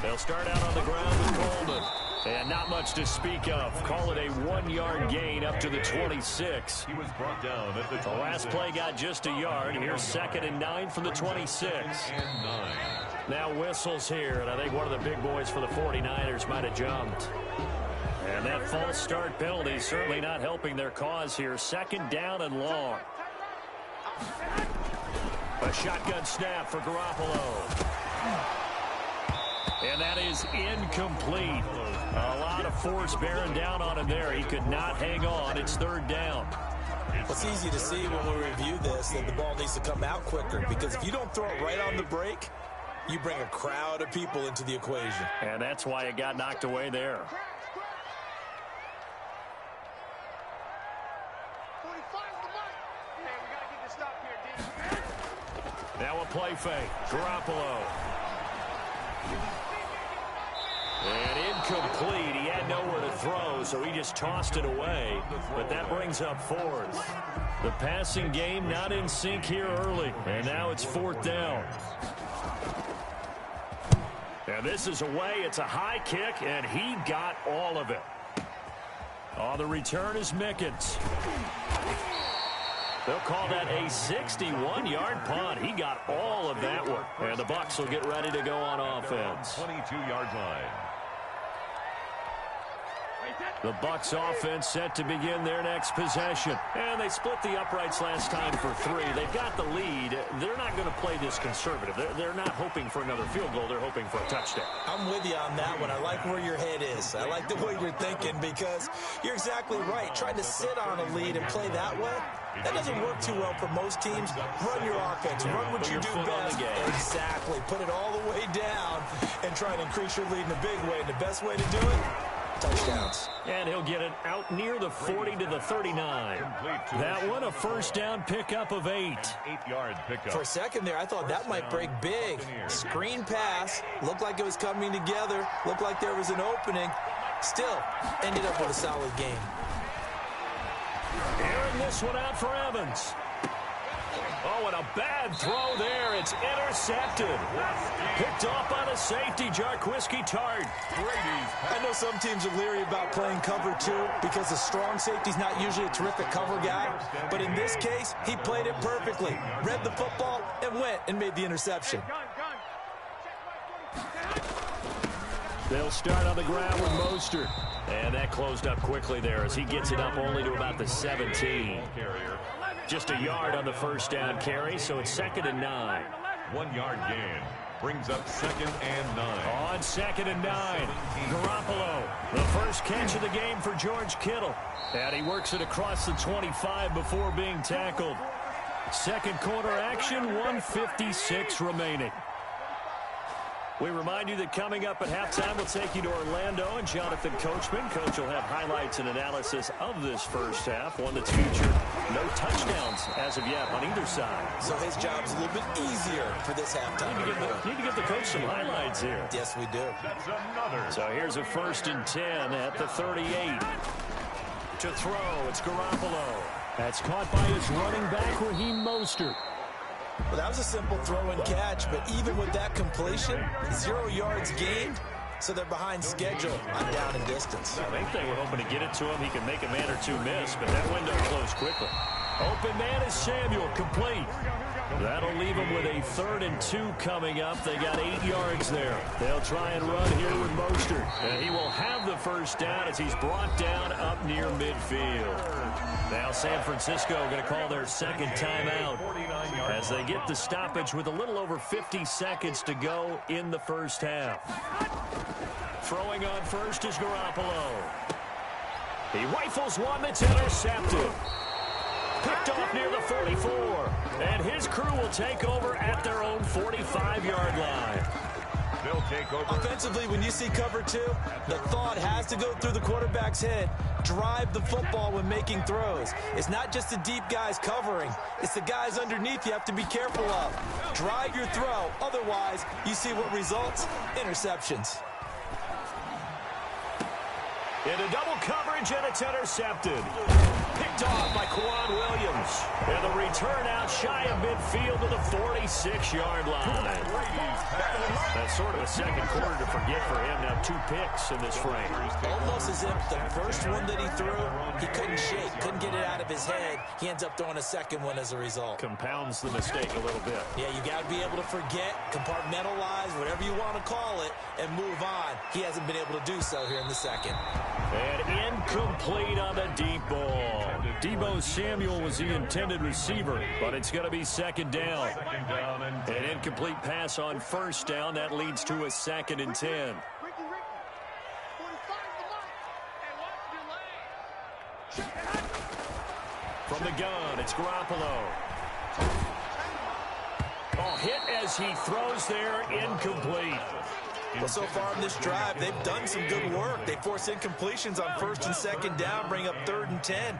They'll start out on the ground with Coleman. And not much to speak of. Call it a 1-yard gain up to the 26. He was brought down at the 26. The last play got just a yard. Here's 2nd and 9 from the 26. Now whistles here, and I think one of the big boys for the 49ers might have jumped. And that false start penalty certainly not helping their cause here. 2nd down and long. A shotgun snap for Garoppolo. And that is incomplete. A lot of force bearing down on him there. He could not hang on. It's 3rd down. It's easy to see when we review this that the ball needs to come out quicker, because if you don't throw it right on the break, you bring a crowd of people into the equation. And that's why it got knocked away there. Now a play fake. Garoppolo. And incomplete. He had nowhere to throw, so he just tossed it away. But that brings up 4th. The passing game not in sync here early. And now it's 4th down. And this is away. It's a high kick, and he got all of it. On the return is Mickens. They'll call that a 61-yard punt. He got all of that one. And the Bucs will get ready to go on offense. 22-yard line. The Bucs offense set to begin their next possession. And they split the uprights last time for 3. They've got the lead. They're not going to play this conservative. They're not hoping for another field goal. They're hoping for a touchdown. I'm with you on that one. I like where your head is. I like the way you're thinking, because you're exactly right. Trying to sit on a lead and play that way, that doesn't work too well for most teams. Run your offense. Run what you do best. Exactly. Put it all the way down and try and increase your lead in a big way. And the best way to do it, touchdowns. And he'll get it out near the 40 to the 39. That one a 1st down pickup of 8. 8-yard pickup. For a second there, I thought that might break big. Screen pass. Looked like it was coming together. Looked like there was an opening. Still, ended up with a solid game. Airing this one out for Evans. Oh, and a bad throw there. It's intercepted. Picked off on a safety, Jarquiski Tart. I know some teams are leery about playing cover 2 because the strong safety's not usually a terrific cover guy. But in this case, he played it perfectly. Read the football and went and made the interception. They'll start on the ground with Mostert. And that closed up quickly there as he gets it up only to about the 17. Just a yard on the first down carry, so it's 2nd and 9. 1 yard gain. Brings up 2nd and 9. On 2nd and 9, Garoppolo, the first catch of the game for George Kittle. And he works it across the 25 before being tackled. Second quarter action, 1:56 remaining. We remind you that coming up at halftime, we'll take you to Orlando and Jonathan Coachman. Coach will have highlights and analysis of this first half, one that's featured no touchdowns as of yet on either side. So his job's a little bit easier for this halftime. Need to give the coach some highlights here. Yes, we do. That's another. So here's a 1st and 10 at the 38. To throw, it's Garoppolo. That's caught by his running back, Raheem Mostert. Well, that was a simple throw and catch, but even with that completion, 0 yards gained, so they're behind schedule on down and distance. I think they were hoping to get it to him. He can make a man or two miss, but that window closed quickly. Open man is Samuel, complete. That'll leave him with a 3rd and 2 coming up. They got 8 yards there. They'll try and run here with Mostert. And he will have the first down as he's brought down up near midfield. Now San Francisco going to call their second timeout as they get the stoppage with a little over 50 seconds to go in the first half. Throwing on first is Garoppolo. He rifles one that's intercepted. Picked off near the 44. And his crew will take over at their own 45-yard line. They'll take over. Offensively, when you see cover 2, the thought has to go through the quarterback's head. Drive the football when making throws. It's not just the deep guys covering. It's the guys underneath you have to be careful of. Drive your throw. Otherwise, you see what results? Interceptions. Into double coverage, and it's intercepted. Picked off by Quan Williams. And the return out shy of midfield to the 46-yard line. That's sort of a second quarter to forget for him. Now 2 picks in this frame. Almost as if the first one that he threw, he couldn't shake, couldn't get it out of his head. He ends up throwing a second one as a result. Compounds the mistake a little bit. Yeah, you got to be able to forget, compartmentalize, whatever you want to call it, and move on. He hasn't been able to do so here in the second. And incomplete on the deep ball. Deebo Samuel was the intended receiver, but it's going to be second down. An incomplete pass on first down. That leads to a 2nd and 10. From the gun, it's Garoppolo. Oh, hit as he throws there, incomplete. Well, so far in this drive, they've done some good work. They force incompletions on 1st and 2nd down, bring up 3rd and 10.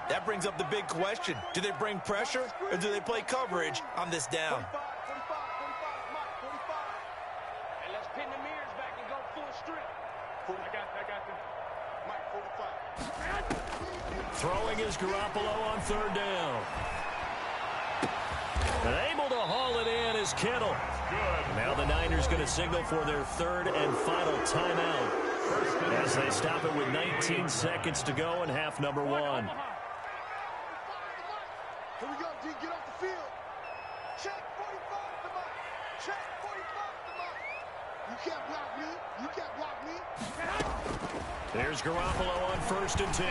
That brings up the big question. Do they bring pressure or do they play coverage on this down? 45. And let's pin the mirrors back and go full strip. I got them. Mike, 45. Throwing is Garoppolo on 3rd down. And able to haul it in is Kittle. Now the Niners going to signal for their 3rd and final timeout as they stop it with 19 seconds to go in half number 1. Here we go, D. Get off the field. Check 45 to Mike. Check 45 to Mike. You can't block me. You can't block me. There's Garoppolo on 1st and 10.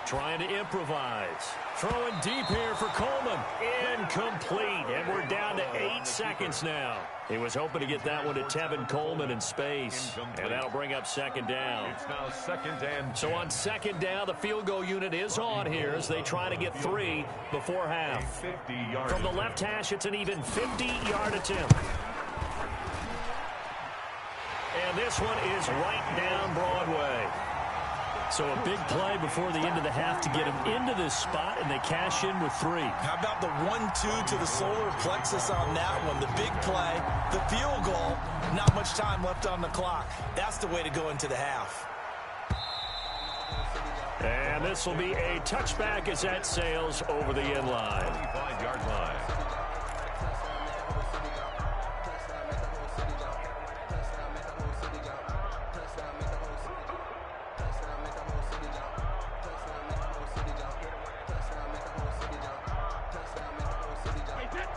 Trying to improvise. Throwing deep here for Coleman. Incomplete. And we're down to 8 seconds now. He was hoping to get that one to Tevin Coleman in space. And that'll bring up 2nd down. It's now 2nd and 10. So on 2nd down, the field goal unit is on here as they try to get 3 before half. 50-yard. From the left hash, it's an even 50-yard attempt. And this one is right down Broadway. So a big play before the end of the half to get him into this spot, and they cash in with 3. How about the 1-2 to the solar plexus on that one? The big play, the field goal, not much time left on the clock. That's the way to go into the half. And this will be a touchback as that sails over the end line. 25-yard line.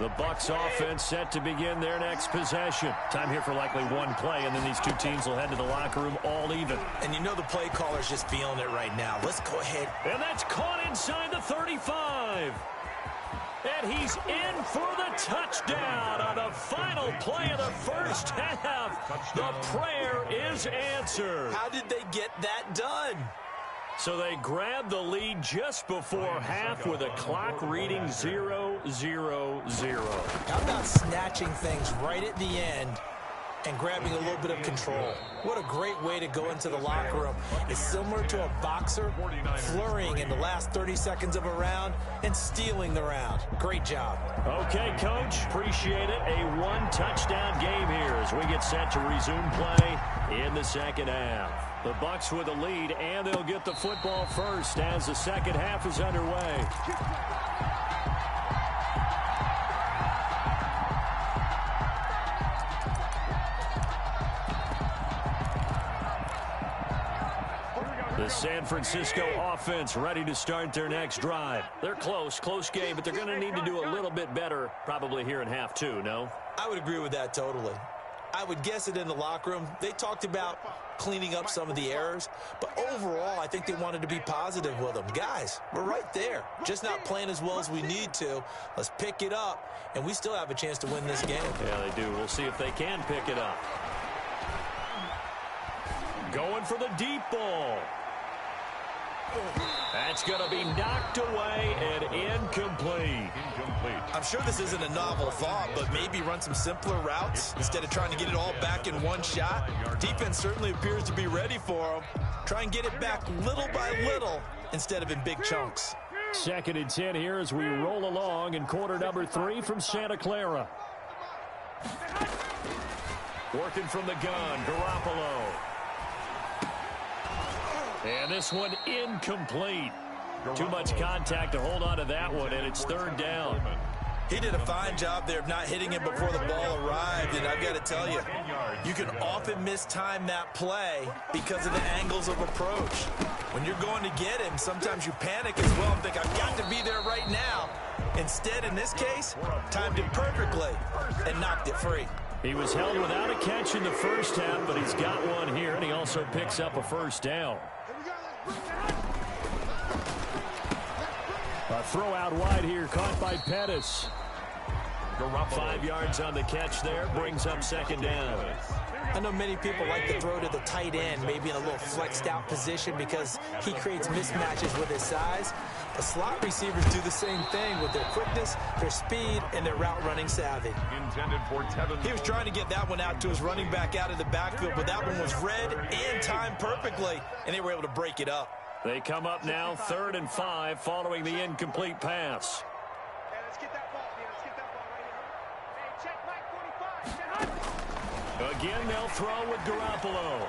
The Bucs offense set to begin their next possession. Time here for likely one play, and then these two teams will head to the locker room all even. And you know the play caller's just feeling it right now. Let's go ahead. And that's caught inside the 35. And he's in for the touchdown on the final play of the first half. The prayer is answered. How did they get that done? So they grabbed the lead just before half with a clock reading 0-0-0. How about snatching things right at the end and grabbing a little bit of control? What a great way to go into the locker room. It's similar to a boxer flurrying in the last 30 seconds of a round and stealing the round. Great job. Okay, Coach. Appreciate it. A one-touchdown game here as we get set to resume play in the second half. The Bucs with a lead, and they'll get the football first as the second half is underway. The San Francisco offense ready to start their next drive. They're close game, but they're going to need to do a little bit better probably here in half two, no? I would agree with that totally. I would guess it in the locker room. They talked about cleaning up some of the errors, but overall, I think they wanted to be positive with them. Guys, we're right there. Just not playing as well as we need to. Let's pick it up, and we still have a chance to win this game. Yeah, they do. We'll see if they can pick it up. Going for the deep ball. That's going to be knocked away and incomplete. I'm sure this isn't a novel thought, but maybe run some simpler routes instead of trying to get it all back in one shot. Defense certainly appears to be ready for them. Try and get it back little by little instead of in big chunks. 2nd and 10 here as we roll along in quarter number 3 from Santa Clara. Working from the gun, Garoppolo. And this one incomplete. Too much contact to hold on to that one, and it's 3rd down. He did a fine job there of not hitting it before the ball arrived, and I've got to tell you, you can often mistime that play because of the angles of approach. When you're going to get him, sometimes you panic as well and think, I've got to be there right now. Instead, in this case, timed it perfectly and knocked it free. He was held without a catch in the first half, but he's got one here, and he also picks up a 1st down. A throw out wide here, caught by Pettis. 5 yards on the catch there, brings up 2nd down. I know many people like to throw to the tight end, maybe in a little flexed out position because he creates mismatches with his size. But slot receivers do the same thing with their quickness, their speed, and their route running savvy. He was trying to get that one out to his running back out of the backfield, but that one was read and timed perfectly, and they were able to break it up. They come up now 3rd and 5 following the incomplete pass. Again, they'll throw with Garoppolo.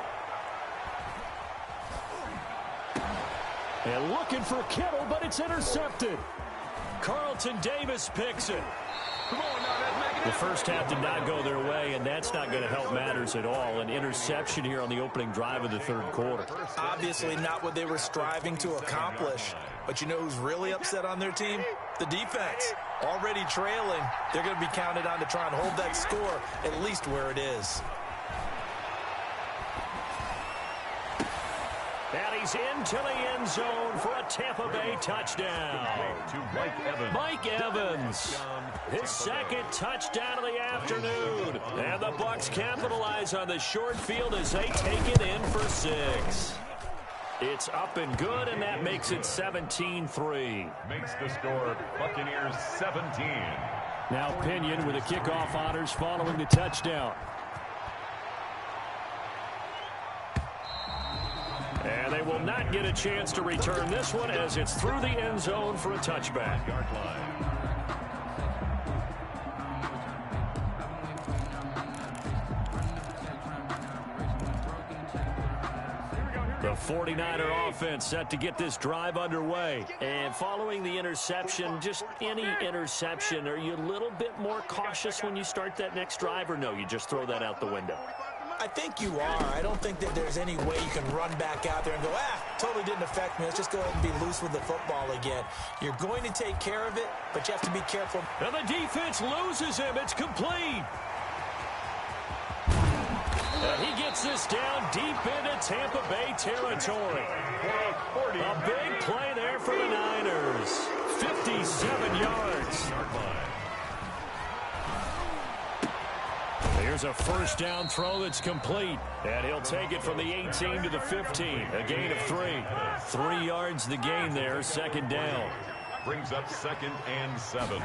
And looking for Kittle, but it's intercepted. Carlton Davis picks it. The first half did not go their way, and that's not going to help matters at all. An interception here on the opening drive of the 3rd quarter. Obviously not what they were striving to accomplish. But you know who's really upset on their team? The defense. Already trailing, they're going to be counted on to try and hold that score at least where it is. And he's into the end zone for a Tampa Bay touchdown. To Mike Evans. His 2nd touchdown of the afternoon. And the Bucs capitalize on the short field as they take it in for 6. It's up and good, and that makes it 17-3. Makes the score Buccaneers 17. Now Pinion with the kickoff honors following the touchdown. And they will not get a chance to return this one as it's through the end zone for a touchback. Yard line. The 49er offense set to get this drive underway. And following the interception, just any interception, are you a little bit more cautious when you start that next drive, or no, you just throw that out the window? I think you are. I don't think that there's any way you can run back out there and go, totally didn't affect me. Let's just go ahead and be loose with the football again. You're going to take care of it, but you have to be careful. And the defense loses him. It's complete. And he gets this down deep into Tampa Bay territory. A big play there for the Niners. 57 yards. Here's a first down throw that's complete. And he'll take it from the 18 to the 15. A gain of 3. 3 yards the gain there, second down. Brings up 2nd and 7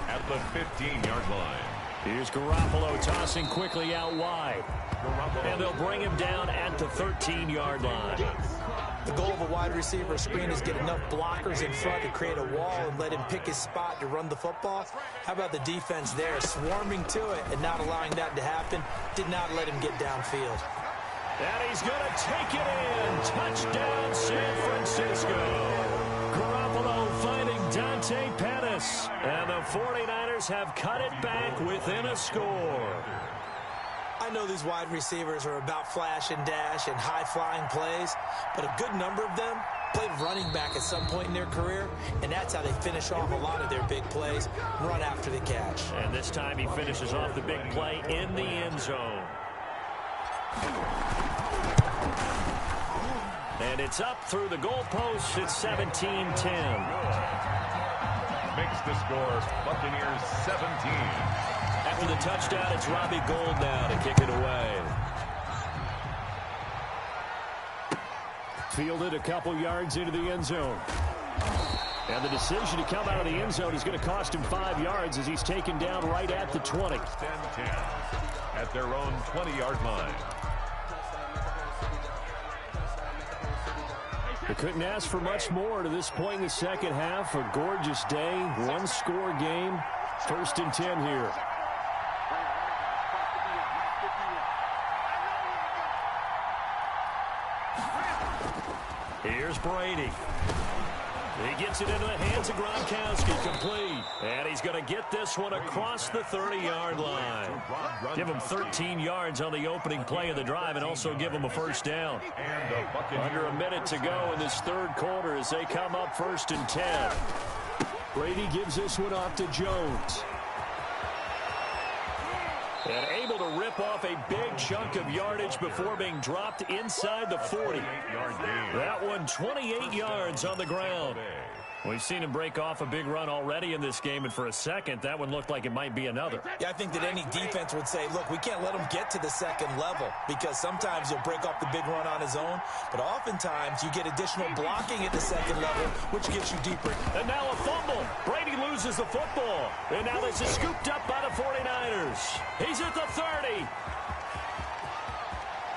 at the 15-yard line. Here's Garoppolo tossing quickly out wide. And they'll bring him down at the 13-yard line. The goal of a wide receiver screen is get enough blockers in front to create a wall and let him pick his spot to run the football. How about the defense there, swarming to it and not allowing that to happen? Did not let him get downfield. And he's going to take it in. Touchdown, San Francisco. Garoppolo finding Dante Pettis. And the 49ers have cut it back within a score. I know these wide receivers are about flash and dash and high-flying plays, but a good number of them played running back at some point in their career, and that's how they finish off a lot of their big plays, run after the catch. And this time he finishes off the big play in the end zone. And it's up through the goalposts. It's 17-10. Makes the score Buccaneers 17. After the touchdown, it's Robbie Gould now to kick it away. Fielded a couple yards into the end zone. And the decision to come out of the end zone is going to cost him 5 yards as he's taken down right at the 20. 10-10 at their own 20-yard line. They couldn't ask for much more to this point in the second half. A gorgeous day, one-score game. 1st and 10 here. Here's Brady. He gets it into the hands of Gronkowski, complete. And he's going to get this one across the 30-yard line. Give him 13 yards on the opening play of the drive and also give him a first down. Under a minute to go in this third quarter as they come up 1st and 10. Brady gives this one off to Jones. And able to rip off a big chunk of yardage before being dropped inside the 40. That one 28 yards on the ground. We've seen him break off a big run already in this game, and for a second, that one looked like it might be another. Yeah, I think that any defense would say, look, we can't let him get to the second level because sometimes he'll break off the big run on his own, but oftentimes you get additional blocking at the second level, which gets you deeper. And now a fumble. Brady loses the football. And now this is scooped up by the 49ers. He's at the 30.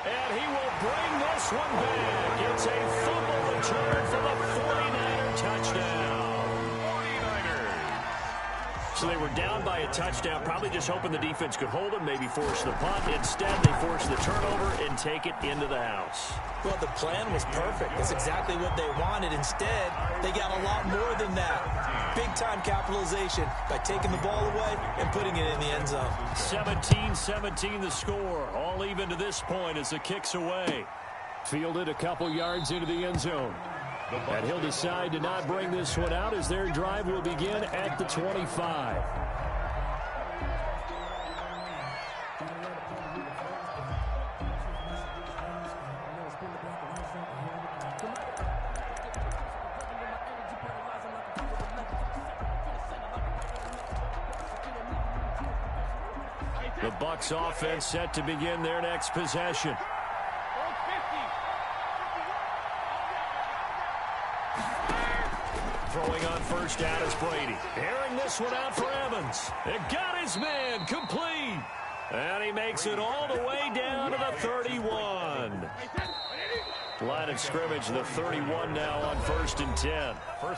And he will bring this one back. It's a fumble return for the 49er touchdown. 49ers. So they were down by a touchdown, probably just hoping the defense could hold them, maybe force the punt. Instead, they force the turnover and take it into the house. Well, the plan was perfect. That's exactly what they wanted. Instead, they got a lot more than that. Big-time capitalization by taking the ball away and putting it in the end zone. 17-17 the score. All even to this point as the kick's away. Fielded a couple yards into the end zone. And he'll decide to not bring this one out as their drive will begin at the 25. The Bucs offense set to begin their next possession. Throwing on first down is Brady. Airing this one out for Evans. It got his man complete. And he makes it all the way down to the 31. Line of scrimmage, the 31 now on 1st and 10.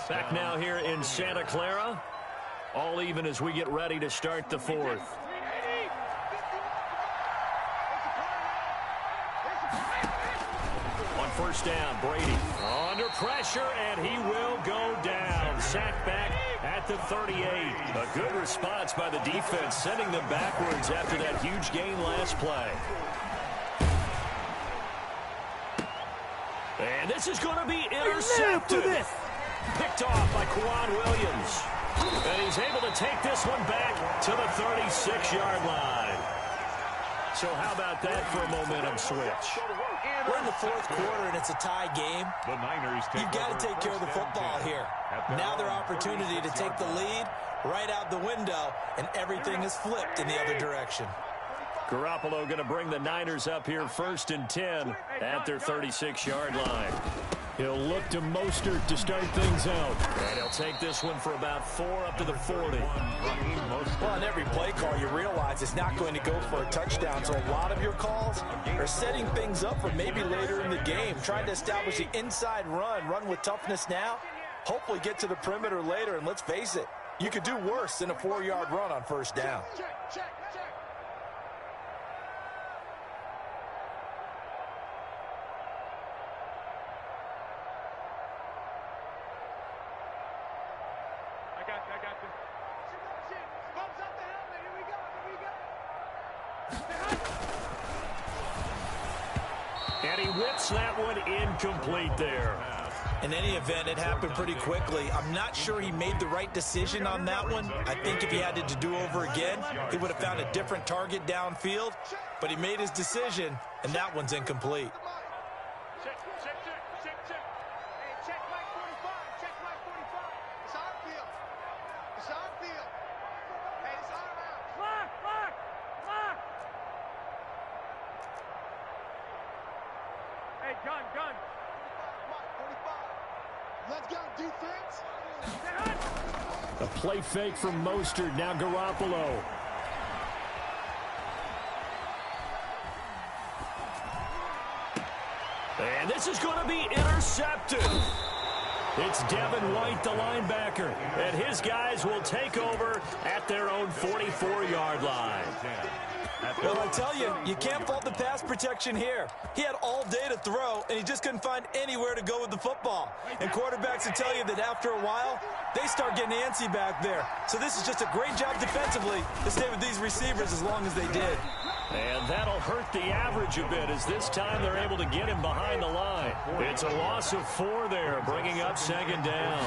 Back now here in Santa Clara. All even as we get ready to start the 4th. On first down, Brady under pressure, and he will go down. Sacked back at the 38. A good response by the defense, sending them backwards after that huge gain last play. And this is going to be intercepted. Picked off by Quan Williams. And he's able to take this one back to the 36-yard line. So how about that for a momentum switch? We're in the fourth quarter, and it's a tie game. The Niners You've got to take care of the football here. Now their opportunity to take the lead right out the window, and everything is flipped in the other direction. Garoppolo going to bring the Niners up here 1st and 10 at their 36-yard line. He'll look to Mostert to start things out. And he'll take this one for about 4 up to the 40. Well, on every play call, you realize it's not going to go for a touchdown. So a lot of your calls are setting things up for maybe later in the game, trying to establish the inside run with toughness now, hopefully get to the perimeter later. And let's face it, you could do worse than a 4-yard run on 1st down. And he whips that one incomplete there. In any event, it happened pretty quickly. I'm not sure he made the right decision on that one. I think if he had to do over again, he would have found a different target downfield. But he made his decision, and that one's incomplete. Gun. Let's go, defense. A play fake from Mostert. Now Garoppolo. And this is going to be intercepted. It's Devin White, the linebacker. And his guys will take over at their own 44-yard line. Well, I tell you, you can't fault the pass protection here. He had all day to throw, and he just couldn't find anywhere to go with the football. And quarterbacks will tell you that after a while, they start getting antsy back there. So this is just a great job defensively to stay with these receivers as long as they did. And that'll hurt the average a bit as this time they're able to get him behind the line. It's a loss of 4 there, bringing up 2nd down.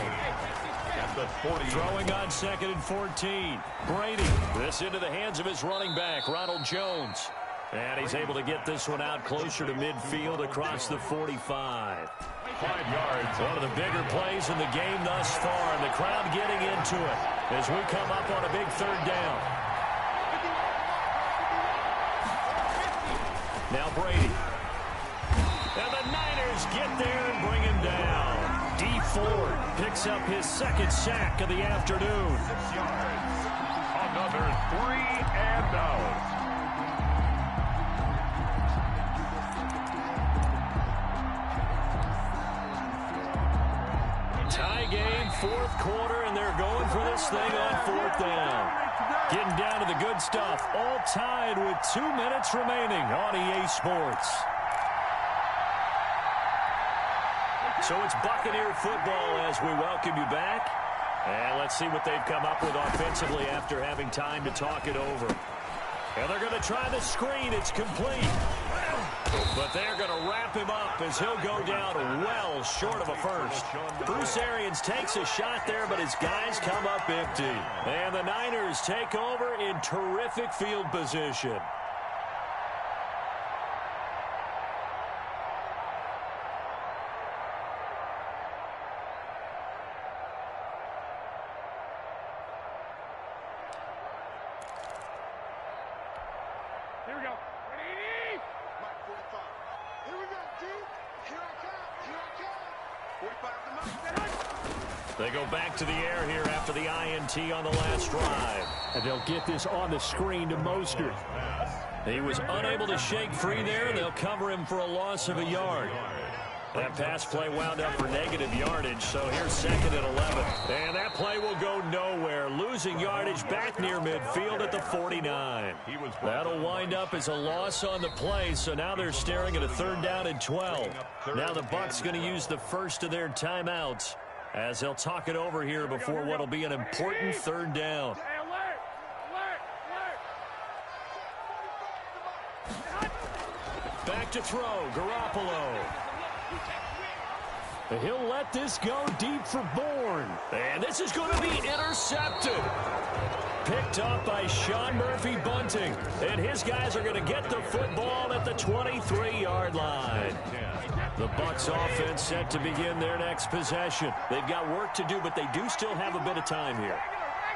At the 40. Throwing on 2nd and 14. Brady, this into the hands of his running back, Ronald Jones. And he's able to get this one out closer to midfield across the 45. 5 yards. One of the bigger plays in the game thus far, and the crowd getting into it as we come up on a big 3rd down. Now Brady. And the Niners get there and bring him down. D. Ford picks up his 2nd sack of the afternoon. 6 yards. Another 3 and out. Tie game, 4th quarter, and they're going for this thing on 4th down. Getting down to the good stuff. All tied with 2 minutes remaining on EA Sports. So it's Buccaneer football as we welcome you back. And let's see what they've come up with offensively after having time to talk it over. And they're going to try the screen. It's complete. But they're going to wrap him up as he'll go down well short of a first. Bruce Arians takes a shot there, but his guys come up empty. And the Niners take over in terrific field position. Here we go. Ready? Mike 45. Here we go, D. Here I come. 45 to They go back to the air here after the INT on the last drive. And they'll get this on the screen to Mostert. He was unable to shake free there, and they'll cover him for a loss of a yard. That pass play wound up for negative yardage, so here's 2nd and 11. And that play will go nowhere, losing yardage back near midfield at the 49. That'll wind up as a loss on the play, so now they're staring at a 3rd down and 12. Now the Bucs going to use the first of their timeouts as they'll talk it over here before what'll be an important 3rd down. Back to throw, Garoppolo. He'll let this go deep for Bourne. And this is going to be intercepted. Picked up by Sean Murphy Bunting. And his guys are going to get the football at the 23-yard line. The Bucs offense set to begin their next possession. They've got work to do, but they do still have a bit of time here.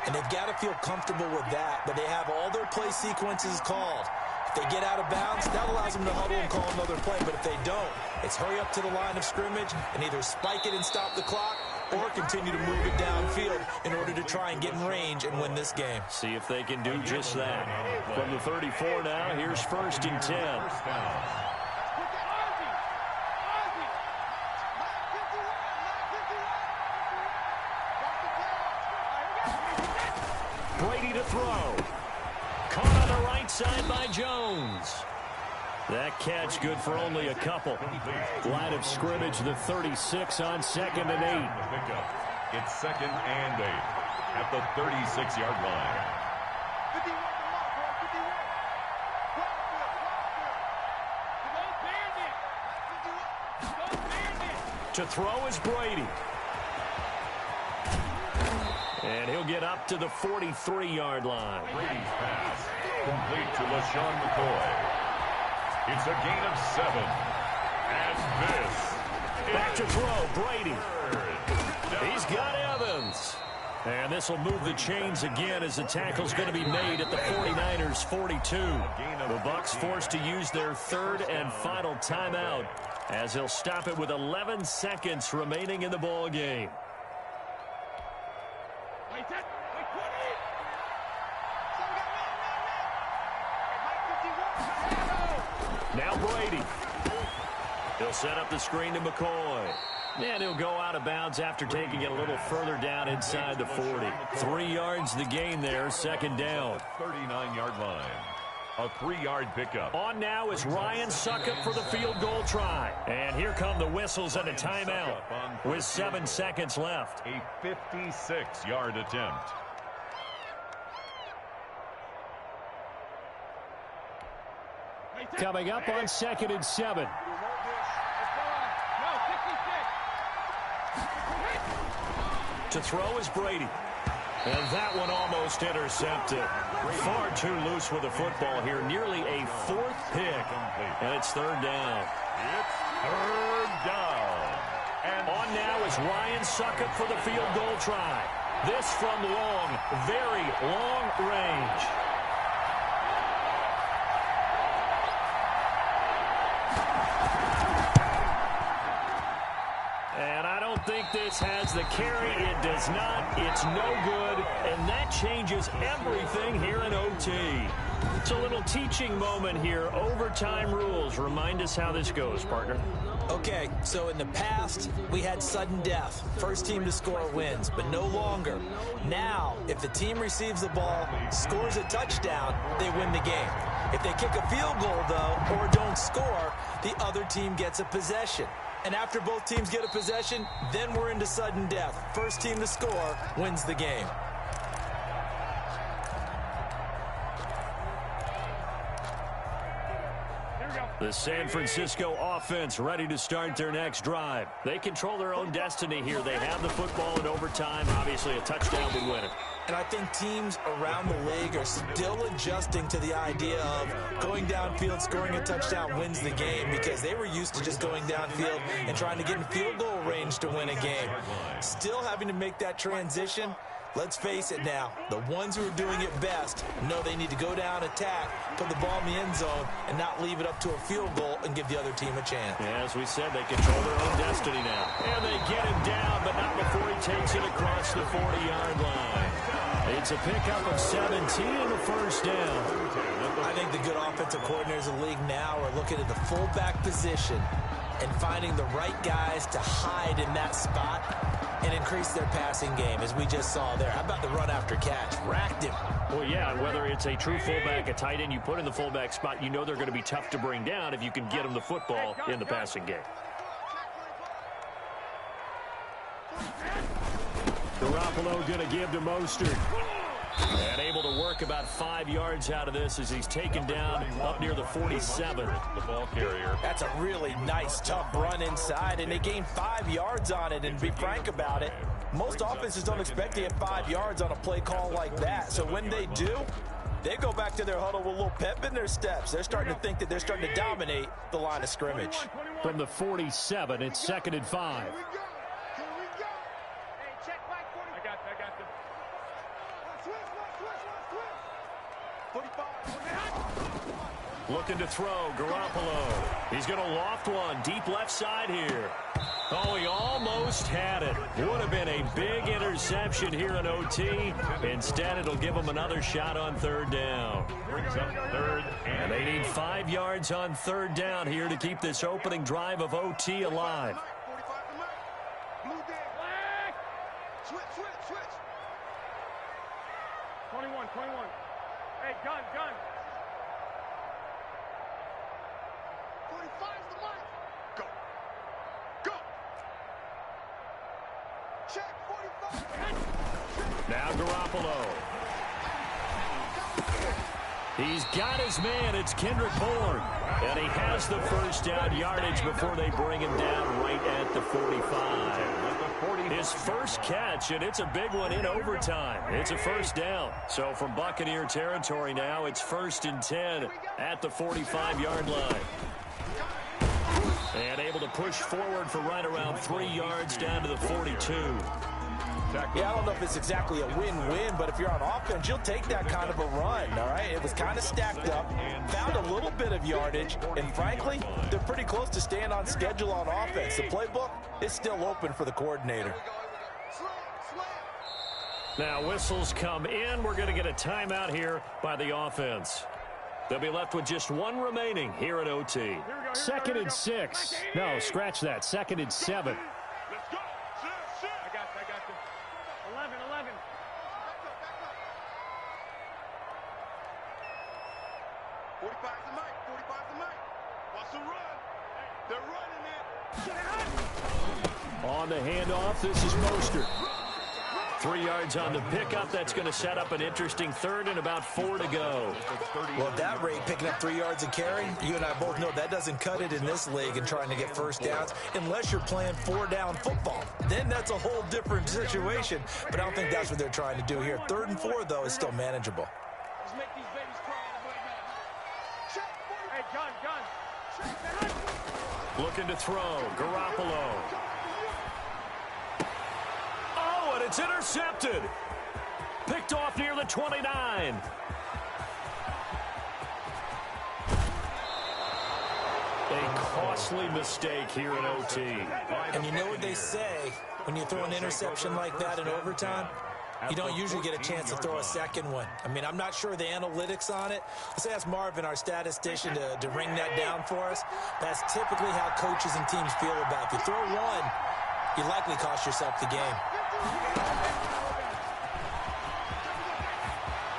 And they've got to feel comfortable with that, but they have all their play sequences called. If they get out of bounds, that allows them to huddle and call another play. But if they don't, it's hurry up to the line of scrimmage and either spike it and stop the clock or continue to move it downfield in order to try and get in range and win this game. See if they can do just that. From the 34 now, here's 1st and 10. Brady to throw. Caught on the right side by Jones. That catch good for only a couple. Line of scrimmage, the 36 on 2nd and 8. It's 2nd and 8 at the 36-yard line. To throw is Brady. And he'll get up to the 43-yard line. Brady's pass complete to LaShawn McCoy. It's a gain of 7. And this back to throw, Brady. He's got Evans. And this will move the chains again as the tackle's going to be made at the 49ers' 42. The Bucs forced to use their 3rd and final timeout as they'll stop it with 11 seconds remaining in the ball game. Now Brady. He'll set up the screen to McCoy. And he'll go out of bounds after taking it a little further down inside the 40. 3 yards the gain there, 2nd down. 39-yard line. A 3-yard pickup. On now is Ryan Succop for the field goal try. And here come the whistles and a timeout with 7 seconds left. A 56-yard attempt. Coming up on 2nd and 7. To throw is Brady. And that one almost intercepted. Far too loose with the football here. Nearly a 4th pick. And it's 3rd down. It's 3rd down. And on now is Ryan Succop for the field goal try. This from long, very long range. Think this has the carry. It does not. It's no good. And that changes everything here in OT. It's a little teaching moment here. Overtime rules. Remind us how this goes, partner. Okay, so in the past, we had sudden death. First team to score wins, but no longer. Now, if the team receives the ball, scores a touchdown, they win the game. If they kick a field goal, though, or don't score, the other team gets a possession. And after both teams get a possession, then we're into sudden death. First team to score wins the game. The San Francisco offense ready to start their next drive. They control their own destiny here. They have the football in overtime. Obviously, a touchdown would win it. And I think teams around the league are still adjusting to the idea of going downfield, scoring a touchdown wins the game, because they were used to just going downfield and trying to get in field goal range to win a game. Still having to make that transition. Let's face it now, the ones who are doing it best know they need to go down, attack, put the ball in the end zone, and not leave it up to a field goal and give the other team a chance. Yeah, as we said, they control their own destiny now. And they get him down, but not before he takes it across the 40-yard line. It's a pickup of 17 and a 1st down. I think the good offensive coordinators in the league now are looking at the fullback position and finding the right guys to hide in that spot and increase their passing game, as we just saw there. How about the run after catch? Racked him. Well, yeah, whether it's a true fullback, a tight end you put in the fullback spot, you know they're going to be tough to bring down if you can get them the football in the passing game. Garoppolo going to give to Mostert. And able to work about 5 yards out of this as he's taken down up near the 47. The ball carrier. That's a really nice, tough run inside, and they gained 5 yards on it. And to be frank about it, most offenses don't expect to get 5 yards on a play call like that. So when they do, they go back to their huddle with a little pep in their steps. They're starting to think that they're starting to dominate the line of scrimmage. From the 47, it's 2nd and 5. Looking to throw, Garoppolo. He's going to loft one, deep left side here. Oh, he almost had it. Would have been a big interception here in OT. Instead, it'll give him another shot on 3rd down. Brings up 3rd, And they need 5 yards on 3rd down here to keep this opening drive of OT alive. Switch. 21. Hey, gun. 45's the mark. Go. Check 45. Now Garoppolo. He's got his man. It's Kendrick Bourne. And he has the first down yardage before they bring him down right at the 45. His first catch, and it's a big one in overtime. It's a first down. So from Buccaneer territory now, it's 1st and 10 at the 45-yard line. And able to push forward for right around 3 yards down to the 42. Yeah, I don't know if it's exactly a win-win, but if you're on offense, you'll take that kind of a run, all right? It was kind of stacked up, found a little bit of yardage, and frankly, they're pretty close to staying on schedule on offense. The playbook is still open for the coordinator. Now whistles come in. We're going to get a timeout here by the offense. They'll be left with just one remaining here at OT. 2nd and 6. No, scratch that. 2nd and 7. Let's go. I got you. 11. 45's the mic. Watch the run. They're running it. On the handoff, this is Mostert. 3 yards on the pickup. That's going to set up an interesting 3rd and about 4 to go. Well, at that rate, picking up 3 yards and carry, you and I both know that doesn't cut it in this league and trying to get first downs unless you're playing 4-down football. Then that's a whole different situation, but I don't think that's what they're trying to do here. 3rd and 4, though, is still manageable. Let's make these babies cry. Hey, gun. Looking to throw. Garoppolo. And it's intercepted. Picked off near the 29. A costly mistake here in OT. And you know what they say, when you throw an interception like that in overtime, you don't usually get a chance to throw a second one. I mean, I'm not sure the analytics on it. Let's ask Marvin, our statistician, to ring that down for us. That's typically how coaches and teams feel about it. If you throw one, you likely cost yourself the game.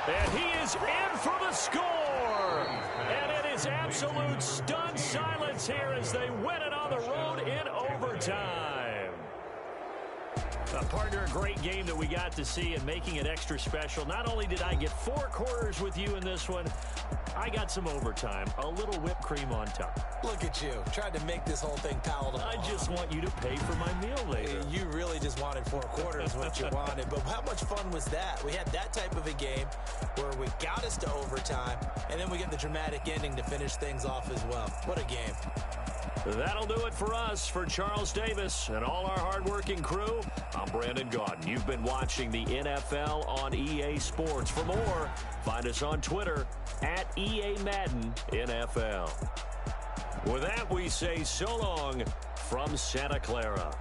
And he is in for the score. And it is absolute stunned silence here as they win it on the road in overtime. Partner, a great game that we got to see and making it extra special. Not only did I get 4 quarters with you in this one, I got some overtime, a little whipped cream on top. Look at you, tried to make this whole thing palatable. I just want you to pay for my meal later. You really just wanted 4 quarters, what you wanted. But how much fun was that? We had that type of a game where we got us to overtime, and then we get the dramatic ending to finish things off as well. What a game. That'll do it for us. For Charles Davis and all our hardworking crew, I'm Brandon Gaudin. You've been watching the NFL on EA Sports. For more, find us on Twitter at EA Madden NFL. With that, we say so long from Santa Clara.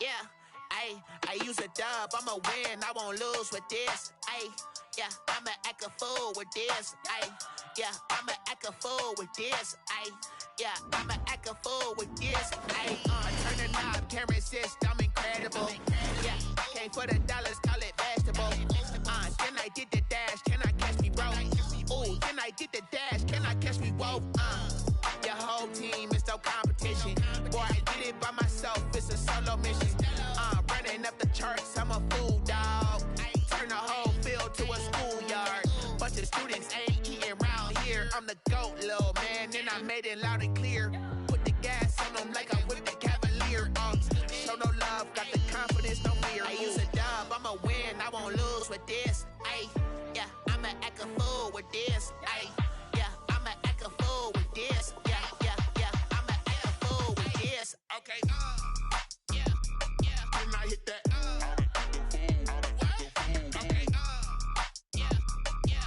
Yeah, I use a dub, I'ma win, I won't lose with this. Yeah, I'ma act a fool with this. Yeah, I'ma act a fool with this. Yeah, I'ma act a fool with this. Turn the knob, camera assist, I'm incredible. Yeah, came for the dollars, call it vegetable. Then I did the dash, can I catch me, bro? Ooh, then I did the dash, can I catch me, whoa? Your whole team is no competition. Boy, I did it by myself, it's a solo mission. Running up the charts, I'm a fool, dog. Turn the whole field to a schoolyard. Bunch of students ain't eating round here. I'm the GOAT, little man, and I made it loud and clear. Put the gas on them like I'm with the Cavalier. Show no love, got the confidence, no fear. I use a dub, I'ma win, I won't lose with this. Yeah, I'ma act a fool with this. Yeah, I'ma act a fool with this. Yeah, I'ma act a fool with this. Okay, yeah, when I hit that. Okay, yeah,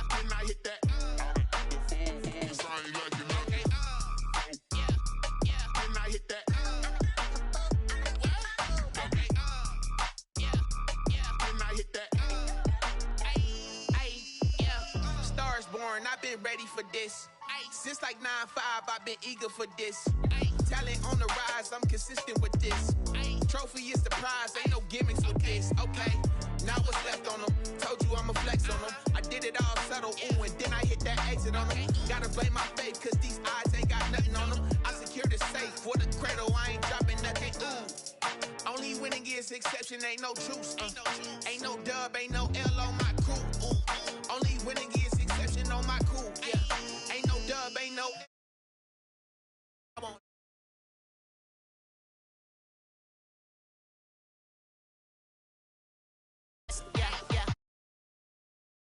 when I hit that. When I hit that. Stars born, I've been ready for this. Since like 9-5, I've been eager for this. Talent on the rise, I'm consistent with this. Trophy is the prize, ain't no gimmicks with this. Okay, now what's left on them? Told you I'ma flex on them. I did it all subtle, ooh, and then I hit that exit on them. Gotta blame my faith, cause these eyes ain't got nothing on them. I secured the safe for the cradle, I ain't dropping nothing, ooh. Only winning is exception, ain't no truce. Ain't no dub, ain't no